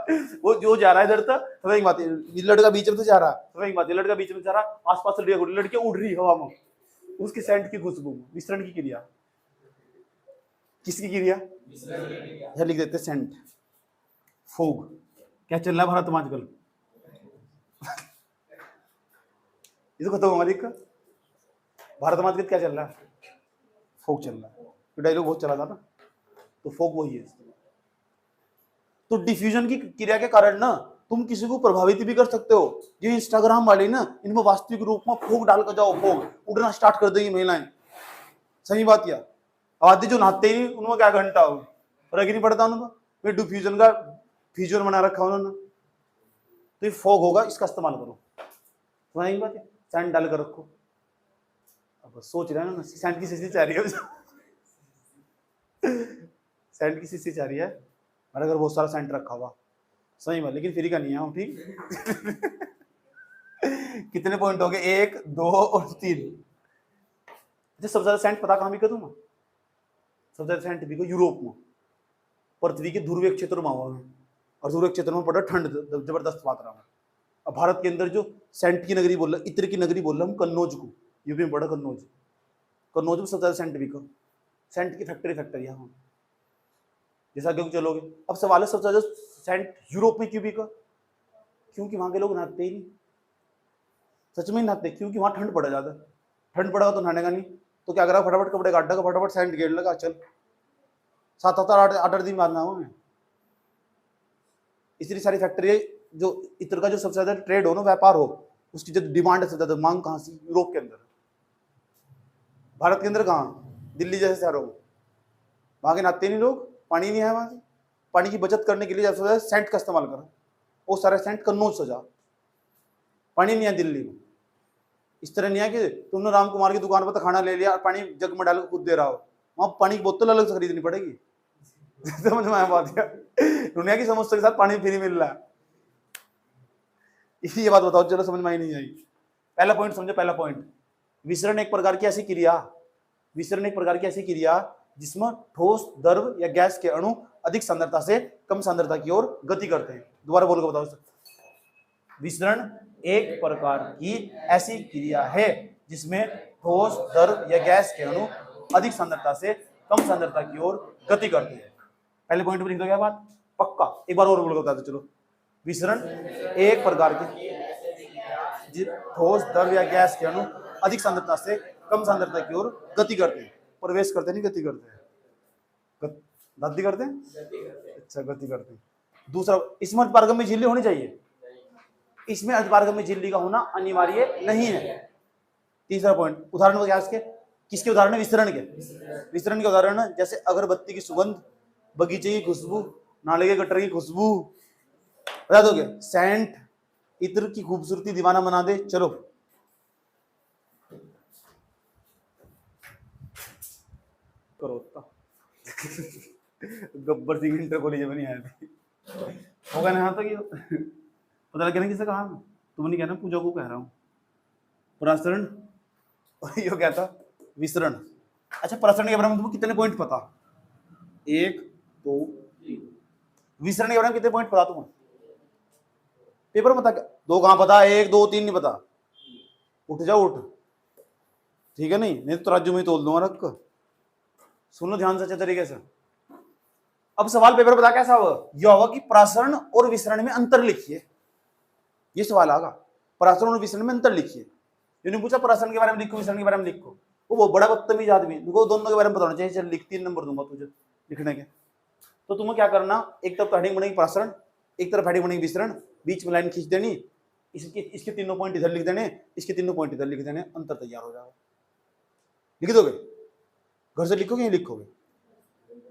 वो जो जा रहा है इधर तक, तो वही बात है, लड़का बीच में तो जा रहा है, तो वही बात है, लड़का बीच में जा रहा, आसपास लड़कियां उड़ रही हवा में, उसके सेंट की खुशबू। विस्तरण की क्रिया, किसकी क्रिया? यह लिख देते सेंट, फोग। क्या चल रहा है भारत में आजकल? ये तो खत्म होगा देख, भारत में आजकल क्या चल रहा है? फोग चल रहा है। तो डायलॉग बहुत चला था ना, तो फोग वही है। तो डिफ्यूजन की क्रिया के कारण ना तुम किसी को प्रभावित भी कर सकते हो। जो इंस्टाग्राम वाले ना, इनमें वास्तविक रूप में फोग डाल कर जाओ, फोग उड़ना स्टार्ट कर देगी महिलाएं। सही बात किया। आदि जो नहाते ही नहीं, उनमें क्या घंटा हो, फर्क ही नहीं पड़ता उनको। डिफ्यूजन का फ्यूजन बना रखा उन्होंने। तो ये फोग होगा, इसका इस्तेमाल करो। वही बात है, सैंड डाल कर रखो। अब सोच रहे हैं ना, सैंड की शीशी चाह रही है, सैंड की शीशी चाह रही है, मेरे घर बहुत सारा सैंड रखा हुआ। सही बात, लेकिन फ्री का नहीं है, ठीक। कितने पॉइंट हो गए? 1, 2 और 3। सबसे ज्यादा सैंड पता कहां बिका तुम्हें? सबसे ज्यादा सैंड बिका यूरोप में, पृथ्वी के ध्रुवीय क्षेत्र में हुआ है, और ध्रुवीय क्षेत्र में पड़ा ठंड जबरदस्त मात्रा में। अब भारत के अंदर जो सेंट की नगरी बोल रहा, इत्र की नगरी बोल रहा हम कन्नौज को, यूपी में पड़ा कन्नौज। कन्नौज में सबसे ज्यादा सेंट बिका, सेंट की फैक्ट्री यहाँ। जैसा क्यों चलोगे, अब सवाल है सबसे ज्यादा सेंट यूरोप में क्यों बिका? क्योंकि वहां के लोग नहाते ही नहीं, सच में नहाते, क्योंकि वहां ठंड पड़ा ज्यादा। ठंड पड़ा तो नहाने का नहीं, तो क्या करा, फटाफट कपड़े काट का, फटाफट सेंट गेट लगा, चल 7-8 दिन बाद नहाओ मैं। इतनी सारी फैक्ट्री, जो इत्र का जो सबसे ज्यादा ट्रेड हो ना, व्यापार हो, उसकी जो डिमांड है सबसे ज्यादा, मांग कहां से? यूरोप के अंदर। भारत के अंदर कहां? दिल्ली जैसे शहरों में। वहां के नहाते नहीं लोग, पानी नहीं है वहां से। पानी की बचत करने के लिए सबसे सेंट का इस्तेमाल करा, वो सारे सेंट कन्नौज से जा। पानी नहीं है दिल्ली में। इस तरह नहीं है कि तुमने राम कुमार की दुकान पर तो खाना ले लिया और पानी जग में डाल कर खुद दे रहा हो, वहां पानी की बोतल अलग से खरीदनी पड़ेगी। समझ में आया बात? दुनिया की समस्या के साथ पानी फ्री मिल रहा है, ये बात बताओ। चलो समझ में आई नहीं आई? पहला पॉइंट समझो। पहला पॉइंट, विसरण एक प्रकार की ऐसी क्रिया, विसरण एक प्रकार की ऐसी क्रिया जिसमें ठोस, द्रव या गैस के अणु अधिक सांद्रता से कम सांद्रता की ओर गति करते हैं। दोबारा बोल के बताओ। विसरण एक प्रकार की ऐसी क्रिया है जिसमें ठोस, द्रव या गैस के अणु अधिक सांद्रता से कम सांद्रता की ओर गति करते हैं। पहले पॉइंट पर लिख दो क्या बात, पक्का एक बार और बोल बता दो। चलो, विसरण एक प्रकार की ठोस, द्रव या गैस के अणु अधिक सांद्रता से कम सांद्रता की ओर गति करते हैं। प्रवेश करते नहीं, गति करते हैं। गति करते हैं, अच्छा गति करते हैं। दूसरा, इसमें पारगम्य झिल्ली होनी चाहिए, इसमें अर्धपारगम्य झिल्ली का होना अनिवार्य नहीं है। तीसरा पॉइंट, उदाहरण क्या इसके, किसके उदाहरण है, विसरण के। विसरण के उदाहरण जैसे अगरबत्ती की सुगंध, बगीचे की खुशबू, नाले के गटर की खुशबू, बता दोगे। सेंट, इत्र की खूबसूरती दीवाना बना दे। चलो करो गब्बर सिंह इंटर कॉलेज में नहीं आया थे, होगा ना। यहाँ तक ये पता लग गया ना किसे कहा, तुम नहीं कहना, पूजा को कह रहा हूँ। प्रसरण और ये क्या था, विसरण। अच्छा, प्रसरण के बारे में तुम्हें कितने पॉइंट पता, 1 2 3। विसरण के बारे में कितने पॉइंट पता तुम्हें, पेपर में पता क्या, 2 कहाँ पता, 1 2 3 नहीं पता। उठ जाओ उठ, ठीक है, नहीं तो तराजू में तोल दूंगा रख। सुनो ध्यान से अच्छे तरीके से। अब सवाल पेपर बता कैसा होगा, यह होगा कि प्रसरण और विसरण में अंतर लिखिए। ये सवाल आगा, प्रसरण और विसरण में अंतर लिखिए। जिन्होंने पूछा प्रसरण के बारे में लिखो, विसरण के बारे में लिखो, वो बड़ा बदतमीज आदमी, उनको दोनों के बारे में बताना चाहिए। चल लिख, 3 नंबर दूंगा तुझे लिखने के। तो तुम्हें क्या करना, एक तरफ हेडिंग बनेगी प्रसरण, एक तरफ हेडिंग बनेगी विसरण, बीच में लाइन खींच देनी, इसके तीनों पॉइंट इधर लिख देने, इसके तीनों पॉइंट इधर लिख देने, अंतर तैयार हो जाएगा। लिख दोगे, घर से लिखोगे, यहीं लिखोगे,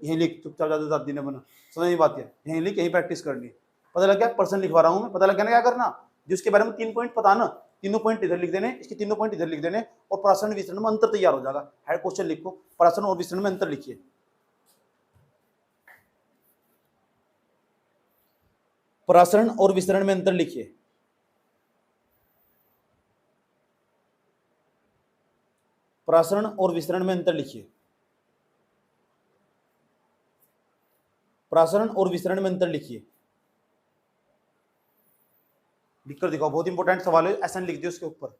यहीं लिख, चुपचाप ज्यादा दादी ने बना, समझ नहीं बात है, यहीं लिख, यहीं प्रैक्टिस करनी। पता लग गया पर्सन लिखवा रहा हूं मैं, पता लग गया ना क्या करना, जिसके बारे में 3 पॉइंट पता ना, तीनों पॉइंट इधर लिख देने, इसके तीनों पॉइंट इधर लिख देने, और प्रसरण विसरण में अंतर तैयार हो जाएगा। हेड क्वेश्चन लिखो, प्रसरण और विसरण में अंतर लिखिए। प्रसरण और विसरण में अंतर लिखिए। प्रसरण और विसरण में अंतर लिखिए। प्रसरण और विसरण में अंतर लिखिए। लिखकर दिखाओ, बहुत इंपॉर्टेंट सवाल है, ऐसा लिख दियो उसके ऊपर।